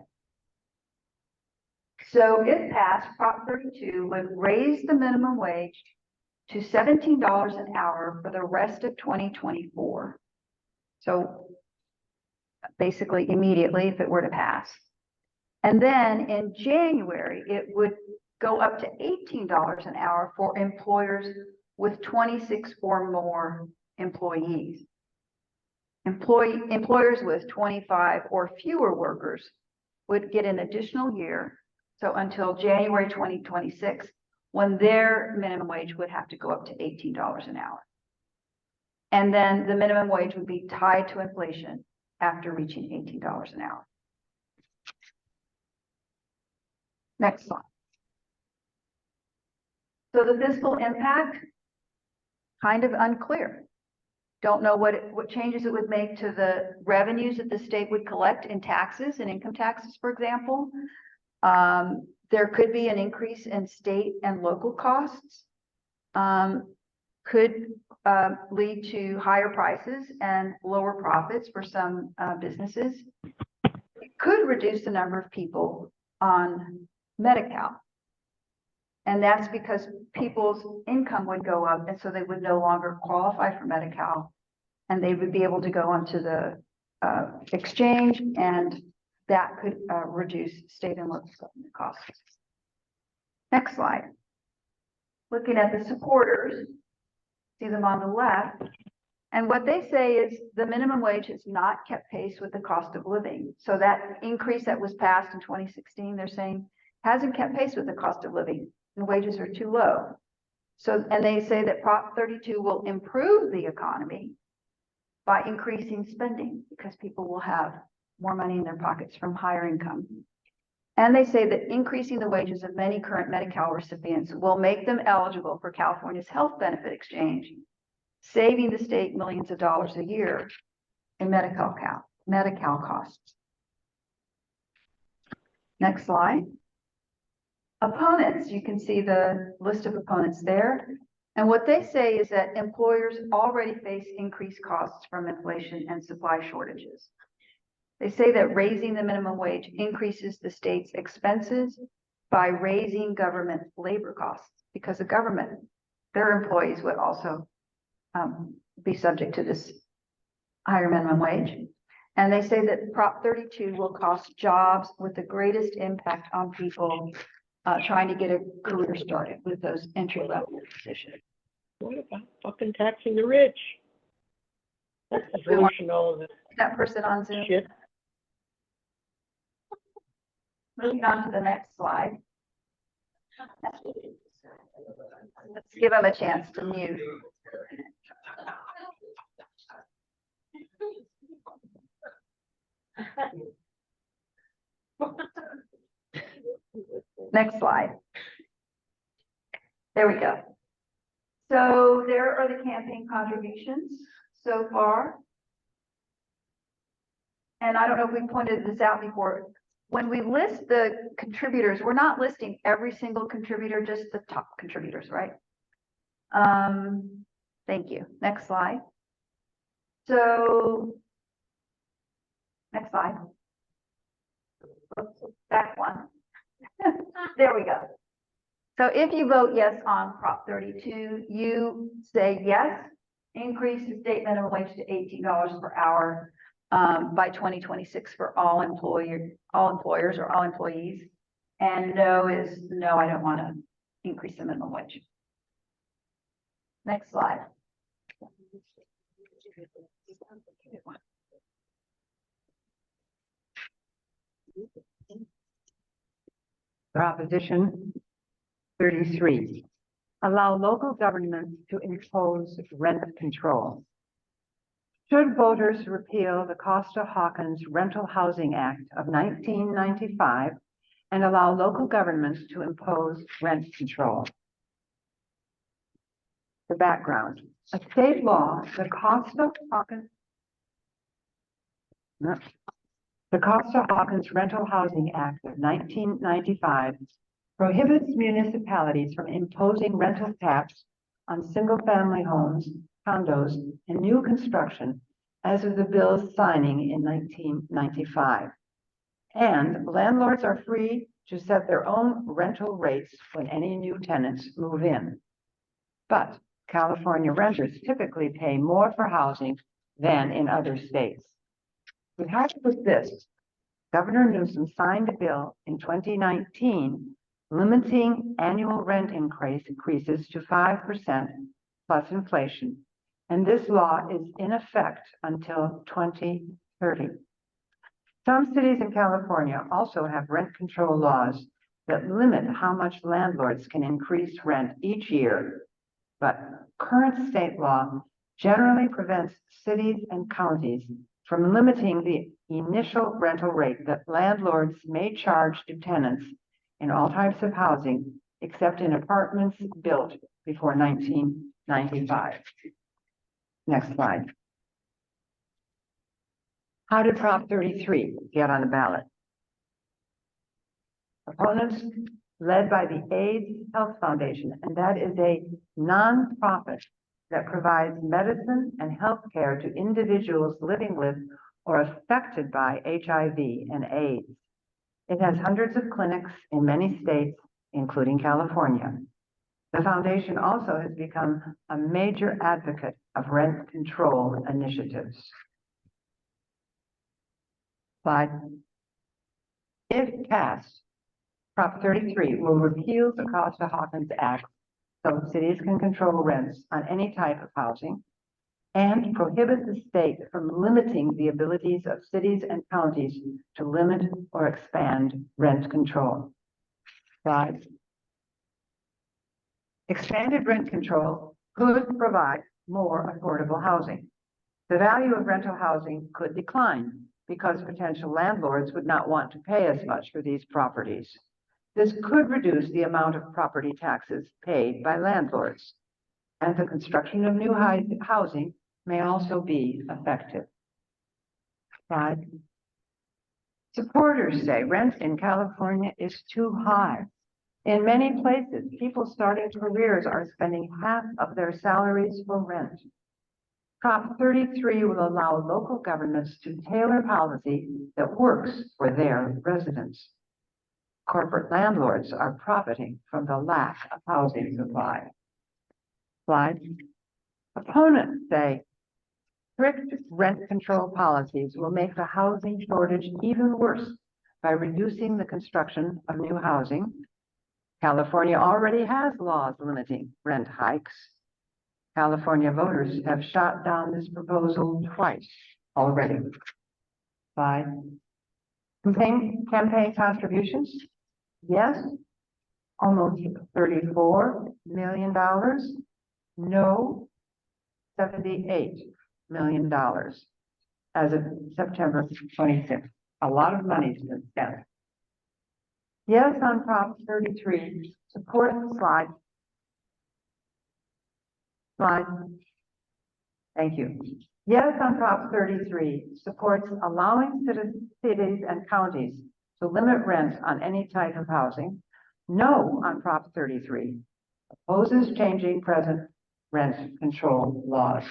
So if passed, Prop 32 would raise the minimum wage to $17 an hour for the rest of 2024. So basically immediately if it were to pass. And then in January, it would go up to $18 an hour for employers with 26 or more employees. Employers with 25 or fewer workers would get an additional year, so until January 2026, when their minimum wage would have to go up to $18 an hour. And then the minimum wage would be tied to inflation after reaching $18 an hour. Next slide. So the fiscal impact, kind of unclear. Don't know what changes it would make to the revenues that the state would collect in taxes and income taxes, for example. There could be an increase in state and local costs. Could lead to higher prices and lower profits for some businesses. It could reduce the number of people on Medi-Cal. And that's because people's income would go up, and so they would no longer qualify for Medi-Cal, and they would be able to go onto the exchange, and that could reduce state and local government costs. Next slide. Looking at the supporters, see them on the left, and what they say is the minimum wage has not kept pace with the cost of living. So that increase that was passed in 2016, they're saying, hasn't kept pace with the cost of living, and wages are too low. So, and they say that Prop 32 will improve the economy by increasing spending because people will have more money in their pockets from higher income. And they say that increasing the wages of many current Medi-Cal recipients will make them eligible for California's health benefit exchange, saving the state millions of dollars a year in Medi-Cal costs. Next slide. Opponents, you can see the list of opponents there. And what they say is that employers already face increased costs from inflation and supply shortages. They say that raising the minimum wage increases the state's expenses by raising government labor costs, because the government, their employees would also be subject to this higher minimum wage. And they say that Prop 32 will cost jobs with the greatest impact on people trying to get a career started with those entry-level positions. What about fucking taxing the rich? That's the solution to all of this That person on Zoom. shit. Moving on to the next slide. Let's give them a chance to mute. Next slide. There we go. So there are the campaign contributions so far. And I don't know if we pointed this out before. When we list the contributors, we're not listing every single contributor, just the top contributors, right? Thank you. Next slide. So, next slide. Oops, that one. There we go. So if you vote yes on Prop 32, you say yes, increase the state minimum wage to $18 per hour by 2026 for all employers or all employees. And no is no, I don't want to increase the minimum wage. Next slide. Proposition 33, allow local governments to impose rent control. Should voters repeal the Costa-Hawkins Rental Housing Act of 1995 and allow local governments to impose rent control? The background, a state law, the Costa-Hawkins Rental Housing Act of 1995 prohibits municipalities from imposing rental tax on single-family homes, condos, and new construction as of the bill's signing in 1995. And landlords are free to set their own rental rates when any new tenants move in. But California renters typically pay more for housing than in other states. We have to put this. Governor Newsom signed a bill in 2019 limiting annual rent increases to 5% plus inflation, and this law is in effect until 2030. Some cities in California also have rent control laws that limit how much landlords can increase rent each year, but current state law generally prevents cities and counties from limiting the initial rental rate that landlords may charge to tenants in all types of housing, except in apartments built before 1995. Next slide. How did Prop 33 get on the ballot? Opponents led by the AIDS Health Foundation, and that is a nonprofit that provides medicine and health care to individuals living with or affected by HIV and AIDS. It has hundreds of clinics in many states, including California. The foundation also has become a major advocate of rent control initiatives. Slide. If passed, Prop 33 will repeal the Costa-Hawkins Act so cities can control rents on any type of housing and prohibit the state from limiting the abilities of cities and counties to limit or expand rent control. Slide. Expanded rent control could provide more affordable housing. The value of rental housing could decline because potential landlords would not want to pay as much for these properties. This could reduce the amount of property taxes paid by landlords, and the construction of new housing may also be effective. Slide. Supporters say rent in California is too high. In many places, people starting careers are spending half of their salaries for rent. Prop 33 will allow local governments to tailor policy that works for their residents. Corporate landlords are profiting from the lack of housing supply. Slide. Opponents say strict rent control policies will make the housing shortage even worse by reducing the construction of new housing. California already has laws limiting rent hikes. California voters have shot down this proposal twice already. Slide. Campaign contributions. Yes, almost $34 million. No, $78 million as of September 26th. A lot of money's been spent. Yes on Prop 33, support the slide. Slide. Thank you. Yes on Prop 33 supports allowing cities and counties to limit rents on any type of housing. No on Prop 33 opposes changing present rent control laws.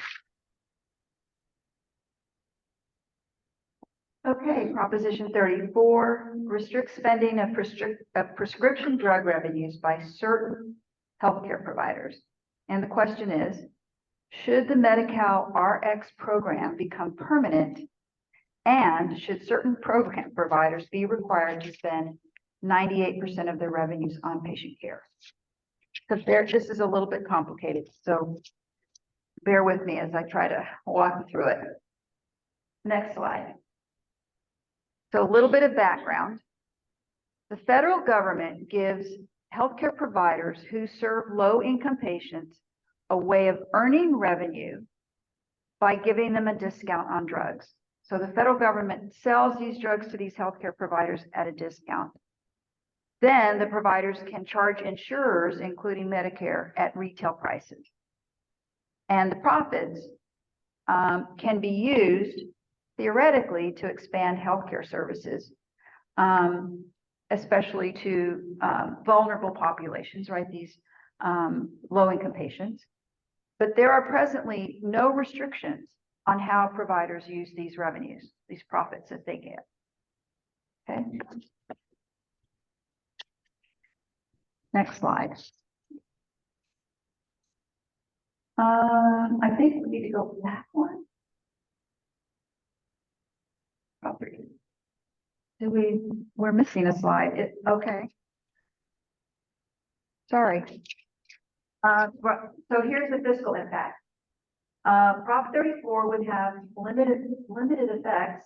Okay, Proposition 34 restricts spending of prescription drug revenues by certain healthcare providers. And the question is, should the Medi-Cal RX program become permanent? And should certain program providers be required to spend 98% of their revenues on patient care? Because this is a little bit complicated, so bear with me as I try to walk you through it. Next slide. So a little bit of background. The federal government gives healthcare providers who serve low-income patients a way of earning revenue by giving them a discount on drugs. So the federal government sells these drugs to these healthcare providers at a discount. Then the providers can charge insurers, including Medicare, at retail prices. And the profits can be used theoretically to expand healthcare services, especially to vulnerable populations, right? These low-income patients. But there are presently no restrictions on how providers use these revenues, these profits that they get. Okay. Next slide. I think we need to go back one. We're missing a slide. Okay. Sorry. So here's the fiscal impact. Prop 34 would have limited effects.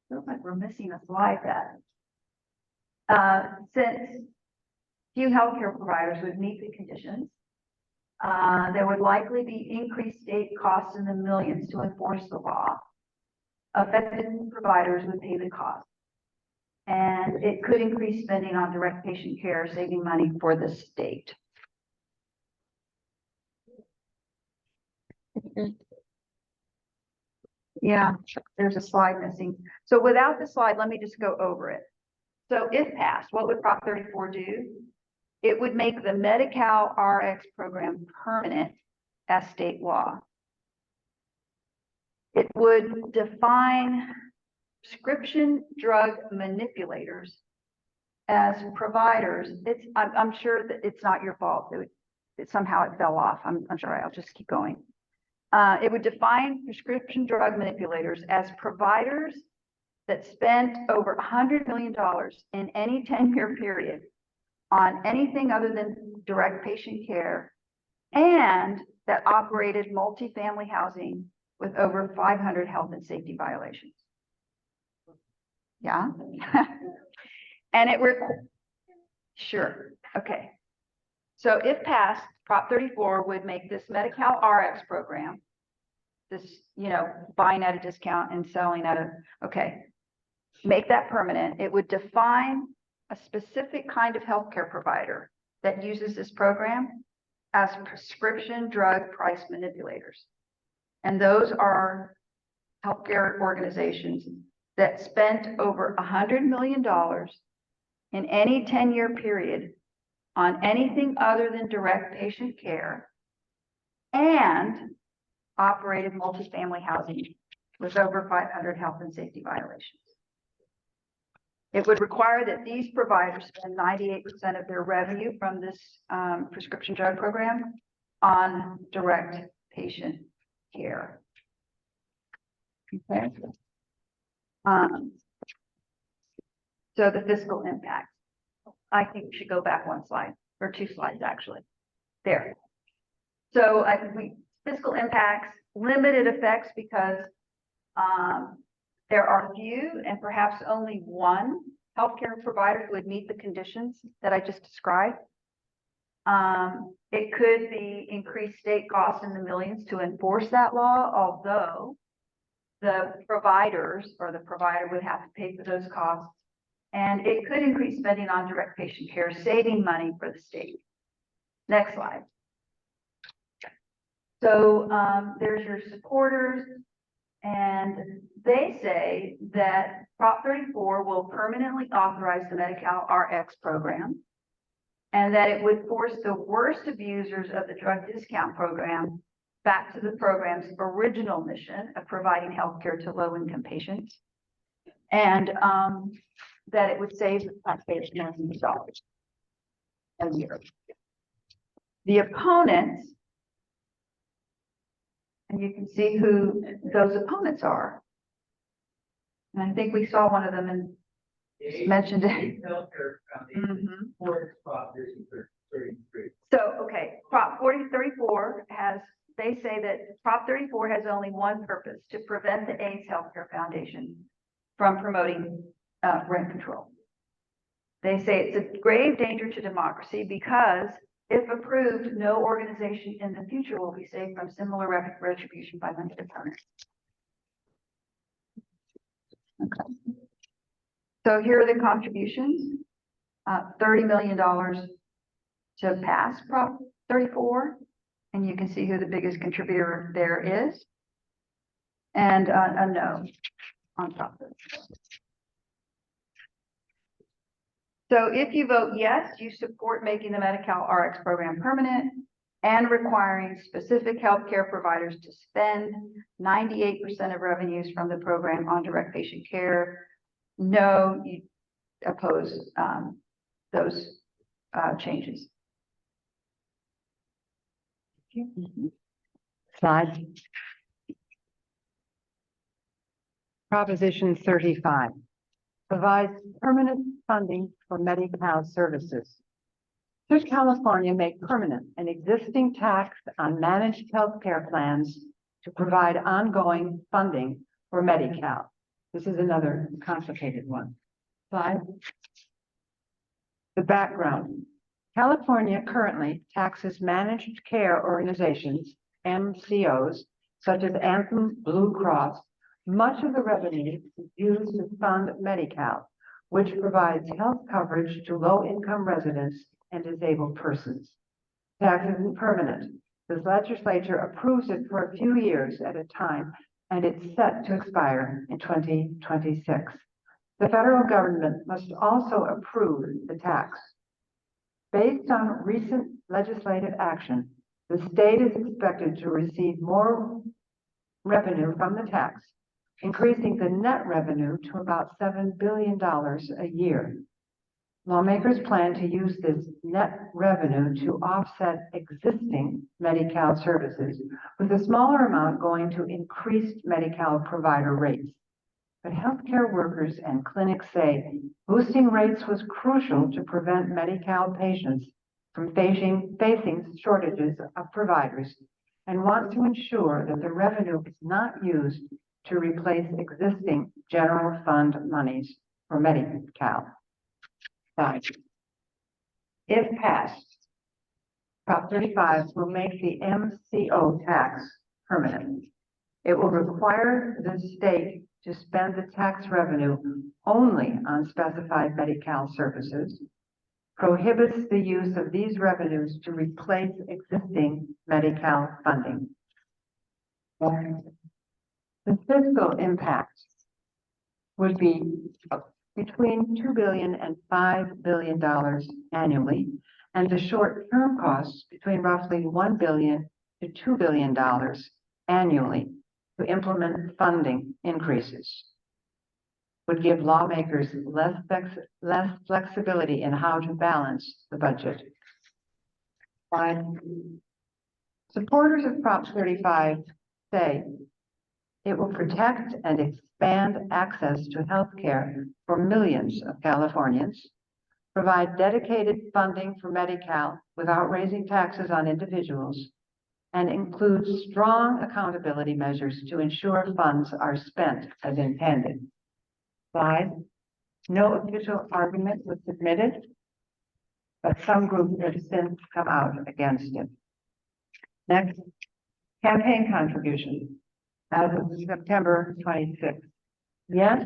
Looks like we're missing a slide that. Since few healthcare providers would meet the conditions, there would likely be increased state costs in the millions to enforce the law. Affected providers would pay the cost. And it could increase spending on direct patient care, saving money for the state. Yeah, there's a slide missing. So without the slide, let me just go over it. So if passed, what would Prop 34 do? It would make the Medi-Cal RX program permanent as state law. It would define prescription drug manipulators as providers. I'm sure that it's not your fault. Somehow it fell off. I'm sorry, I'll just keep going. It would define prescription drug manipulators as providers that spent over $100 million in any 10-year period on anything other than direct patient care, and that operated multifamily housing with over 500 health and safety violations. Yeah. And sure. Okay. So if passed, Prop 34 would make this Medi-Cal RX program, this, buying at a discount and selling at make that permanent. It would define a specific kind of healthcare provider that uses this program as prescription drug price manipulators. And those are healthcare organizations that spent over $100 million in any 10-year period on anything other than direct patient care and operated multifamily housing with over 500 health and safety violations. It would require that these providers spend 98% of their revenue from this prescription drug program on direct patient care. Okay. So the fiscal impact. I think we should go back one slide, or two slides actually. There. So fiscal impacts, limited effects because there are few and perhaps only one healthcare provider who would meet the conditions that I just described. It could be increased state costs in the millions to enforce that law, although the providers or the provider would have to pay for those costs. And it could increase spending on direct patient care, saving money for the state. Next slide. So, there's your supporters, and they say that Prop 34 will permanently authorize the Medi-Cal RX program, and that it would force the worst abusers of the drug discount program back to the program's original mission of providing healthcare to low-income patients, and that it would save the taxpayers millions of dollars a year. The opponents, and you can see who those opponents are. And I think we saw one of them and mentioned it. So, okay, Prop 34 has, they say that Prop 34 has only one purpose: to prevent the AIDS Healthcare Foundation from promoting rent control. They say it's a grave danger to democracy because, if approved, no organization in the future will be safe from similar retribution by money opponents. Okay. So here are the contributions. $30 million to pass Prop 34, and you can see who the biggest contributor there is, and a no on top of it. So if you vote yes, you support making the Medi-Cal RX program permanent and requiring specific healthcare providers to spend 98% of revenues from the program on direct patient care. No, you oppose those changes. Slide. Proposition 35 provides permanent funding for Medi-Cal services. Should California make permanent an existing tax on managed healthcare plans to provide ongoing funding for Medi-Cal? This is another complicated one. Slide. The background. California currently taxes managed care organizations, MCOs, such as Anthem Blue Cross. Much of the revenue is used to fund Medi-Cal, which provides health coverage to low-income residents and disabled persons. Tax isn't permanent. The legislature approves it for a few years at a time, and it's set to expire in 2026. The federal government must also approve the tax. Based on recent legislative action, the state is expected to receive more revenue from the tax, increasing the net revenue to about $7 billion a year. Lawmakers plan to use this net revenue to offset existing Medi-Cal services, with a smaller amount going to increased Medi-Cal provider rates. But healthcare workers and clinics say boosting rates was crucial to prevent Medi-Cal patients from facing shortages of providers, and want to ensure that the revenue is not used to replace existing general fund monies for Medi-Cal. If passed, Prop 35 will make the MCO tax permanent. It will require the state to spend the tax revenue only on specified Medi-Cal services, prohibits the use of these revenues to replace existing Medi-Cal funding. The fiscal impact would be between $2 billion and $5 billion annually, and the short-term costs between roughly $1 billion to $2 billion annually to implement funding increases. Would give lawmakers less flexibility in how to balance the budget. Supporters of Prop 35 say it will protect and expand access to health care for millions of Californians, provide dedicated funding for Medi-Cal without raising taxes on individuals, and include strong accountability measures to ensure funds are spent as intended. Slide. No official argument was submitted, but some groups have since come out against it. Next, campaign contributions as of September 26th. Yes,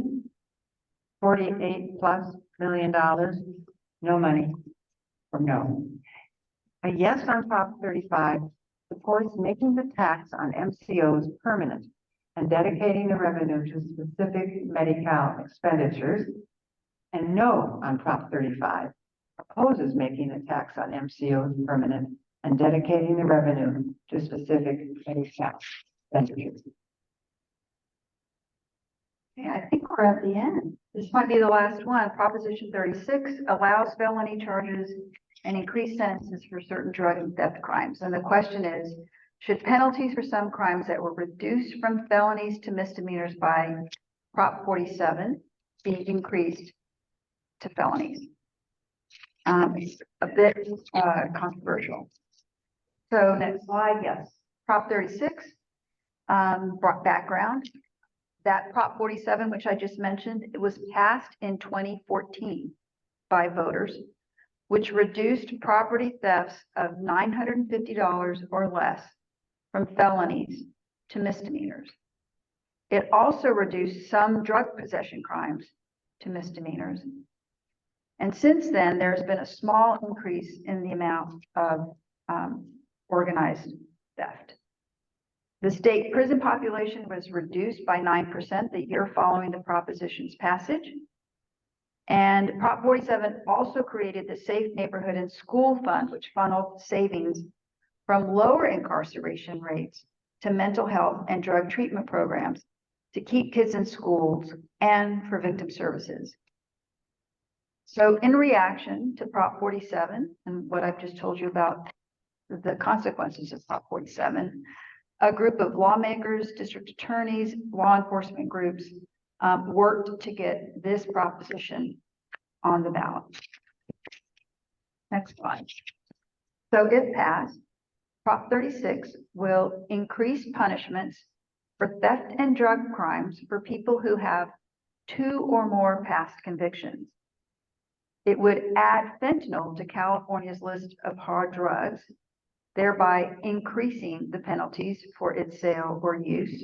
$48+ million, no money, or no. A yes on Prop 35 supports making the tax on MCOs permanent and dedicating the revenue to specific Medi-Cal expenditures. And no on Prop 35, opposes making the tax on MCOs permanent and dedicating the revenue to specific Medi-Cal expenditures. Okay, I think we're at the end. This might be the last one. Proposition 36 allows felony charges and increased sentences for certain drug and theft crimes. And the question is, should penalties for some crimes that were reduced from felonies to misdemeanors by Prop 47 be increased to felonies? It's a bit controversial. So next slide, yes. Prop 36, background. That Prop 47, which I just mentioned, it was passed in 2014 by voters, which reduced property thefts of $950 or less from felonies to misdemeanors. It also reduced some drug possession crimes to misdemeanors. And since then, there's been a small increase in the amount of organized theft. The state prison population was reduced by 9% the year following the proposition's passage. And Prop 47 also created the Safe Neighborhood and School Fund, which funneled savings from lower incarceration rates to mental health and drug treatment programs to keep kids in schools and for victim services. So in reaction to Prop 47 and what I've just told you about the consequences of Prop 47, a group of lawmakers, district attorneys, law enforcement groups worked to get this proposition on the ballot. Next slide. So if passed, Prop 36 will increase punishments for theft and drug crimes for people who have 2 or more past convictions. It would add fentanyl to California's list of hard drugs, thereby increasing the penalties for its sale or use.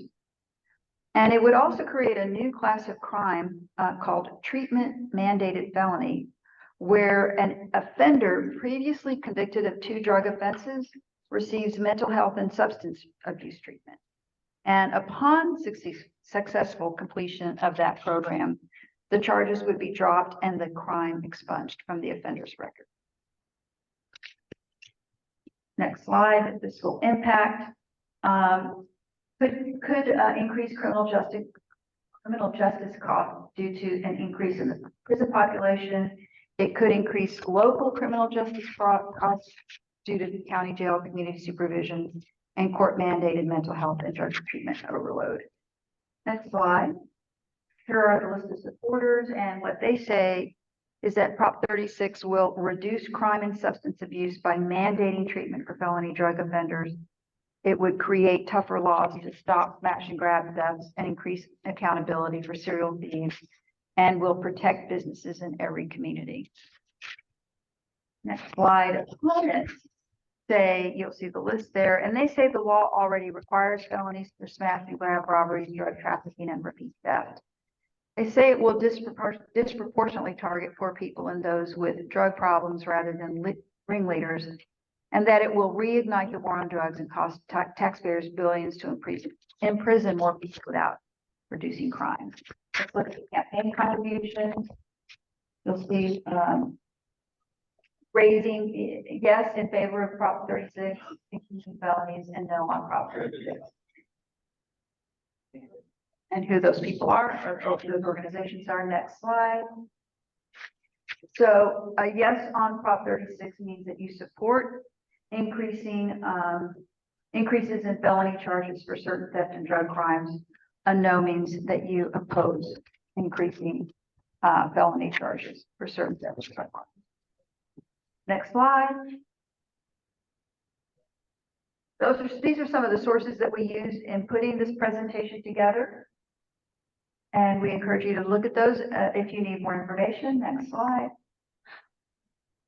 And it would also create a new class of crime called treatment mandated felony, where an offender previously convicted of 2 drug offenses receives mental health and substance abuse treatment. And upon successful completion of that program, the charges would be dropped and the crime expunged from the offender's record. Next slide. This will impact could increase criminal justice costs due to an increase in the prison population. It could increase local criminal justice costs due to county jail, community supervision, and court mandated mental health and drug treatment overload. Next slide. Here are the list of supporters, and what they say is that Prop 36 will reduce crime and substance abuse by mandating treatment for felony drug offenders. It would create tougher laws to stop smash and grab thefts and increase accountability for serial thieves, and will protect businesses in every community. Next slide. Opponents say, you'll see the list there, and they say the law already requires felonies for smash and grab robberies, drug trafficking, and repeat theft. They say it will disproportionately target poor people and those with drug problems rather than ringleaders, and that it will reignite the war on drugs and cost taxpayers billions to imprison more people without reducing crime. Let's look at the campaign contributions. You'll see raising yes in favor of Prop 36, increasing felonies, and no on Prop 36. And who those people are, or who those organizations are. Next slide. So a yes on Prop 36 means that you support increases in felony charges for certain theft and drug crimes. A no means that you oppose increasing felony charges for certain theft and drug crimes. Next slide. These are some of the sources that we used in putting this presentation together. And we encourage you to look at those if you need more information. Next slide.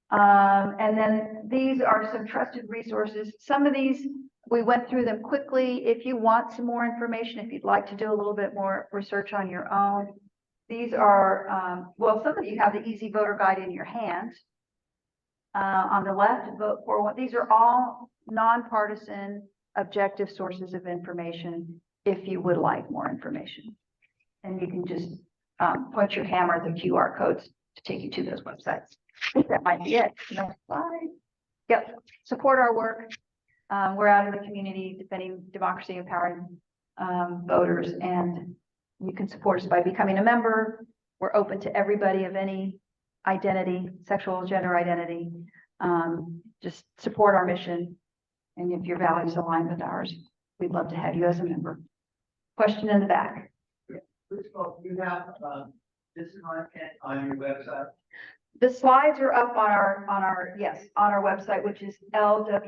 And then these are some trusted resources. Some of these, we went through them quickly. If you want some more information, if you'd like to do a little bit more research on your own, these are, well, some of you have the Easy Voter Guide in your hands. On the left, vote for one. These are all nonpartisan, objective sources of information if you would like more information. And you can just point your hammer at the QR codes to take you to those websites. That might be it. Next slide. Yep, support our work. We're out in the community defending democracy, empowering voters, and you can support us by becoming a member. We're open to everybody of any identity, sexual, gender identity. Just support our mission. And if your values align with ours, we'd love to have you as a member. Question in the back. First of all, you have this content on your website? The slides are up on our website, which is lwvncsd.org,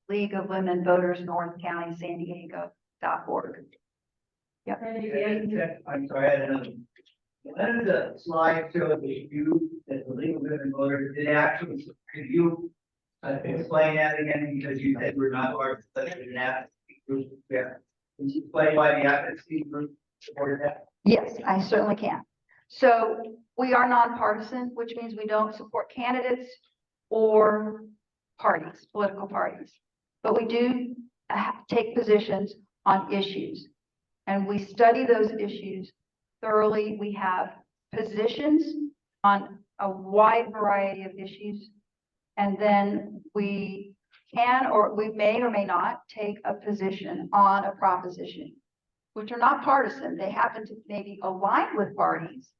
League of Women Voters, North County, San Diego.org. Yep. I'm sorry, I had another. One of the slides showed the issue that the League of Women Voters did actually, could you explain that again, because you said we're not part of an advocacy group? Yeah. Can you explain why the advocacy group supported that? Yes, I certainly can. So we are nonpartisan, which means we don't support candidates or parties, political parties, but we do take positions on issues, and we study those issues thoroughly. We have positions on a wide variety of issues, and then we can, or we may or may not take a position on a proposition, which are not partisan. They happen to maybe align with parties,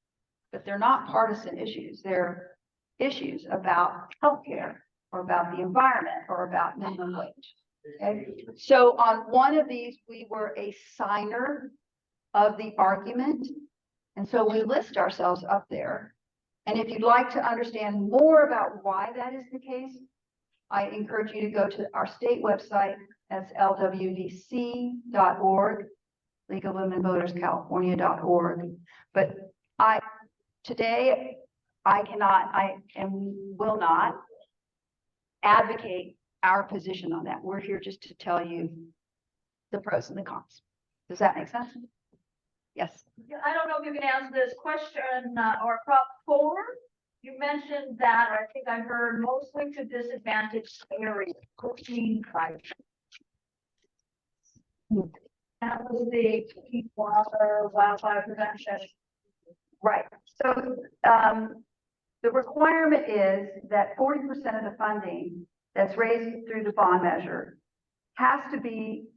but they're not partisan issues. They're issues about healthcare or about the environment or about minimum wage. Okay. So on one of these, we were a signer of the argument. And so we list ourselves up there. And if you'd like to understand more about why that is the case, I encourage you to go to our state website. That's lwvc.org, League of Women Voters California.org. But today, I will not advocate our position on that. We're here just to tell you the pros and the cons. Does that make sense? Yes. I don't know if you can answer this question or Prop 4. You mentioned that, or I think I heard, mostly to disadvantaged areas, cooking, that was the water, wildfire prevention. Right. So the requirement is that 40% of the funding that's raised through the bond measure has to be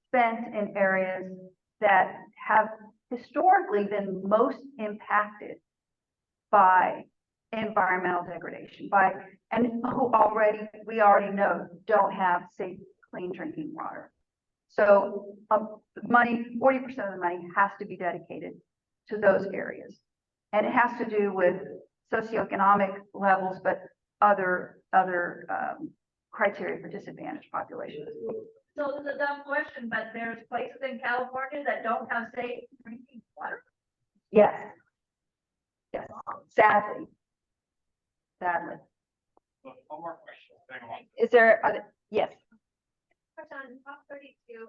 spent in areas that have historically been most impacted by environmental degradation, and who we already know don't have safe, clean drinking water. So 40% of the money has to be dedicated to those areas. And it has to do with socioeconomic levels, but other criteria for disadvantaged populations. So this is a dumb question, but there's places in California that don't have safe drinking water. Yes. Yes. Sadly. One more question. Is there, yes. On Prop 32,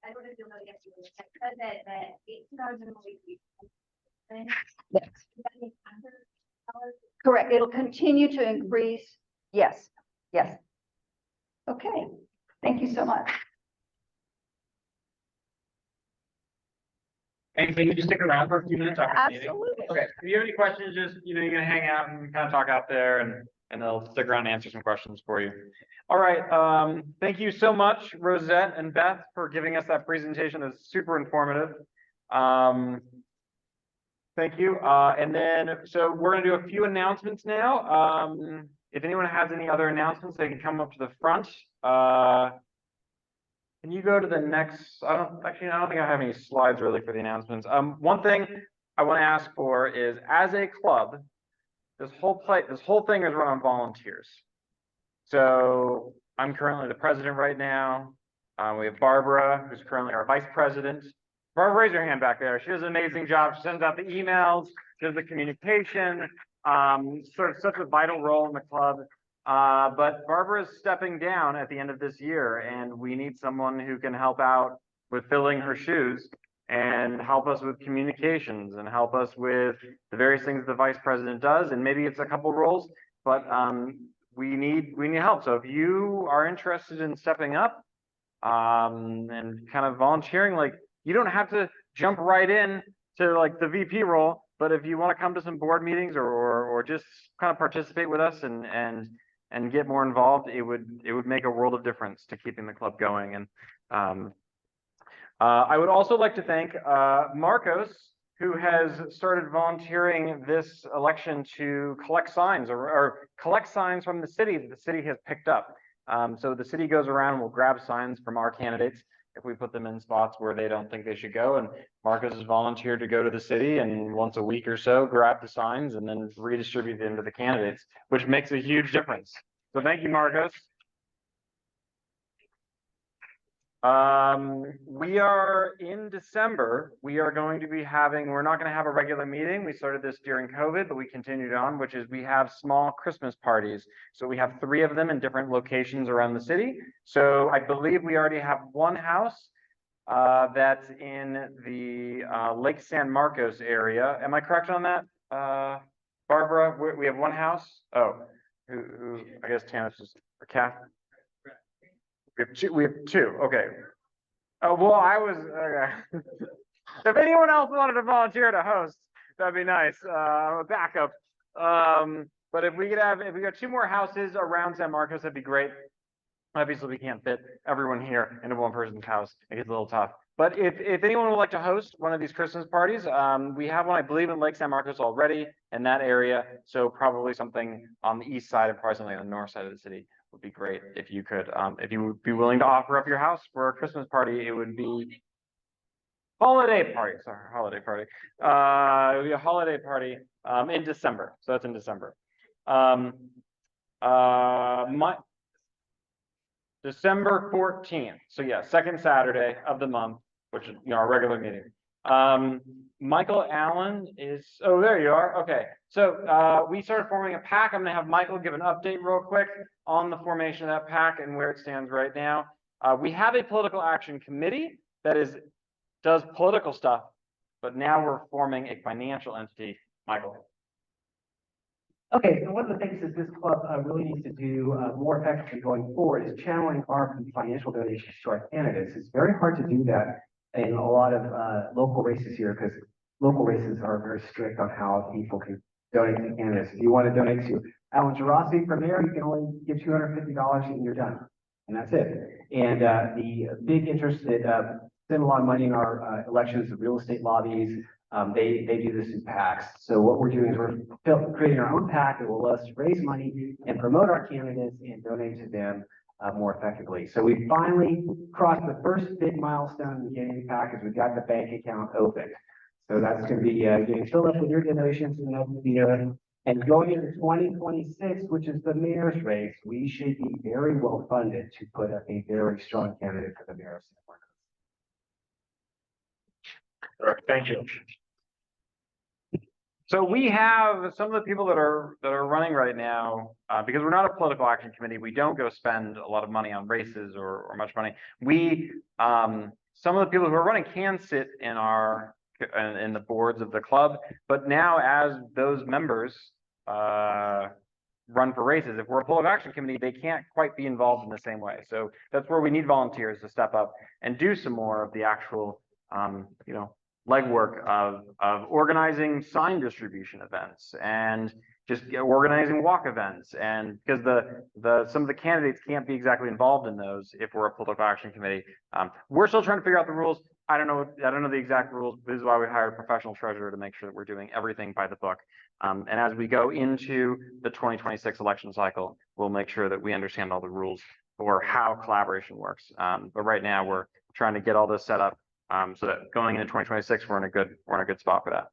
I don't know if you'll know the answer to this. I said that 18,000 a week. Yes. Correct. It'll continue to increase. Yes. Yes. Okay. Thank you so much. And can you just stick around for a few minutes after the meeting? Absolutely. Okay, if you have any questions, just, you're gonna hang out and kind of talk out there, and they'll stick around and answer some questions for you. All right, thank you so much, Rosette and Beth, for giving us that presentation. That's super informative. Thank you. And then, so we're gonna do a few announcements now. If anyone has any other announcements, they can come up to the front. Can you go to the next? I don't think I have any slides really for the announcements. One thing I want to ask for is, as a club, this whole thing is run on volunteers. So I'm currently the president right now. We have Barbara, who's currently our vice president. Barbara, raise your hand back there. She does an amazing job. She sends out the emails, does the communication, sort of such a vital role in the club. But Barbara is stepping down at the end of this year, and we need someone who can help out with filling her shoes and help us with communications and help us with the various things the vice president does. And maybe it's a couple roles, but we need help. So if you are interested in stepping up, and kind of volunteering, like, you don't have to jump right in to like the VP role, but if you want to come to some board meetings or just kind of participate with us and get more involved, it would make a world of difference to keeping the club going. And I would also like to thank Marcos, who has started volunteering this election to collect signs or collect signs from the city that the city has picked up. So the city goes around and will grab signs from our candidates if we put them in spots where they don't think they should go. And Marcos has volunteered to go to the city and once a week or so grab the signs and then redistribute them to the candidates, which makes a huge difference. So thank you, Marcos. We are in December. We are going to be we're not going to have a regular meeting. We started this during COVID, but we continued on, which is we have small Christmas parties. So we have 3 of them in different locations around the city. So I believe we already have one house that's in the Lake San Marcos area. Am I correct on that, Barbara? We have one house. Oh, who I guess Tannis is a cat. We have two. Okay. Oh, well, I was, okay. If anyone else wanted to volunteer to host, that'd be nice. A backup. But if we got 2 more houses around San Marcos, that'd be great. Obviously, we can't fit everyone here into one person's house. It gets a little tough. But if anyone would like to host one of these Christmas parties, we have one, I believe, in Lake San Marcos already in that area. So probably something on the east side and probably something on the north side of the city would be great if you could. If you would be willing to offer up your house for a Christmas party, it would be holiday party. Sorry, holiday party. It would be a holiday party in December. So that's in December. December 14th. So yeah, second Saturday of the month, which is our regular meeting. Michael Allen is, oh, there you are. Okay. So we started forming a PAC. I'm gonna have Michael give an update real quick on the formation of that PAC and where it stands right now. We have a political action committee that does political stuff, but now we're forming a financial entity. Michael. Okay, so one of the things that this club really needs to do more effectively going forward is channeling our financial donations to our candidates. It's very hard to do that in a lot of local races here because local races are very strict on how people can donate to candidates. If you want to donate to Alan Gerasi for mayor, you can only give $250 and you're done. And that's it. And the big interest that spend a lot of money in our elections, the real estate lobbies, they do this in PACs. So what we're doing is we're creating our own PAC that will allow us to raise money and promote our candidates and donate to them more effectively. So we finally crossed the first big milestone in getting the PAC is we got the bank account open. So that's going to be getting filled up with your donations and open the and going into 2026, which is the mayor's race, we should be very well funded to put up a very strong candidate for the mayor of San Marcos. All right, thank you. So we have some of the people that are running right now, because we're not a political action committee, we don't go spend a lot of money on races or much money. Some of the people who are running can sit in in the boards of the club, but now as those members run for races, if we're a political action committee, they can't quite be involved in the same way. So that's where we need volunteers to step up and do some more of the actual, legwork of organizing sign distribution events and just organizing walk events. And because some of the candidates can't be exactly involved in those if we're a political action committee. We're still trying to figure out the rules. I don't know the exact rules. This is why we hired a professional treasurer to make sure that we're doing everything by the book. And as we go into the 2026 election cycle, we'll make sure that we understand all the rules for how collaboration works. But right now we're trying to get all this set up so that going into 2026, we're in a good spot for that.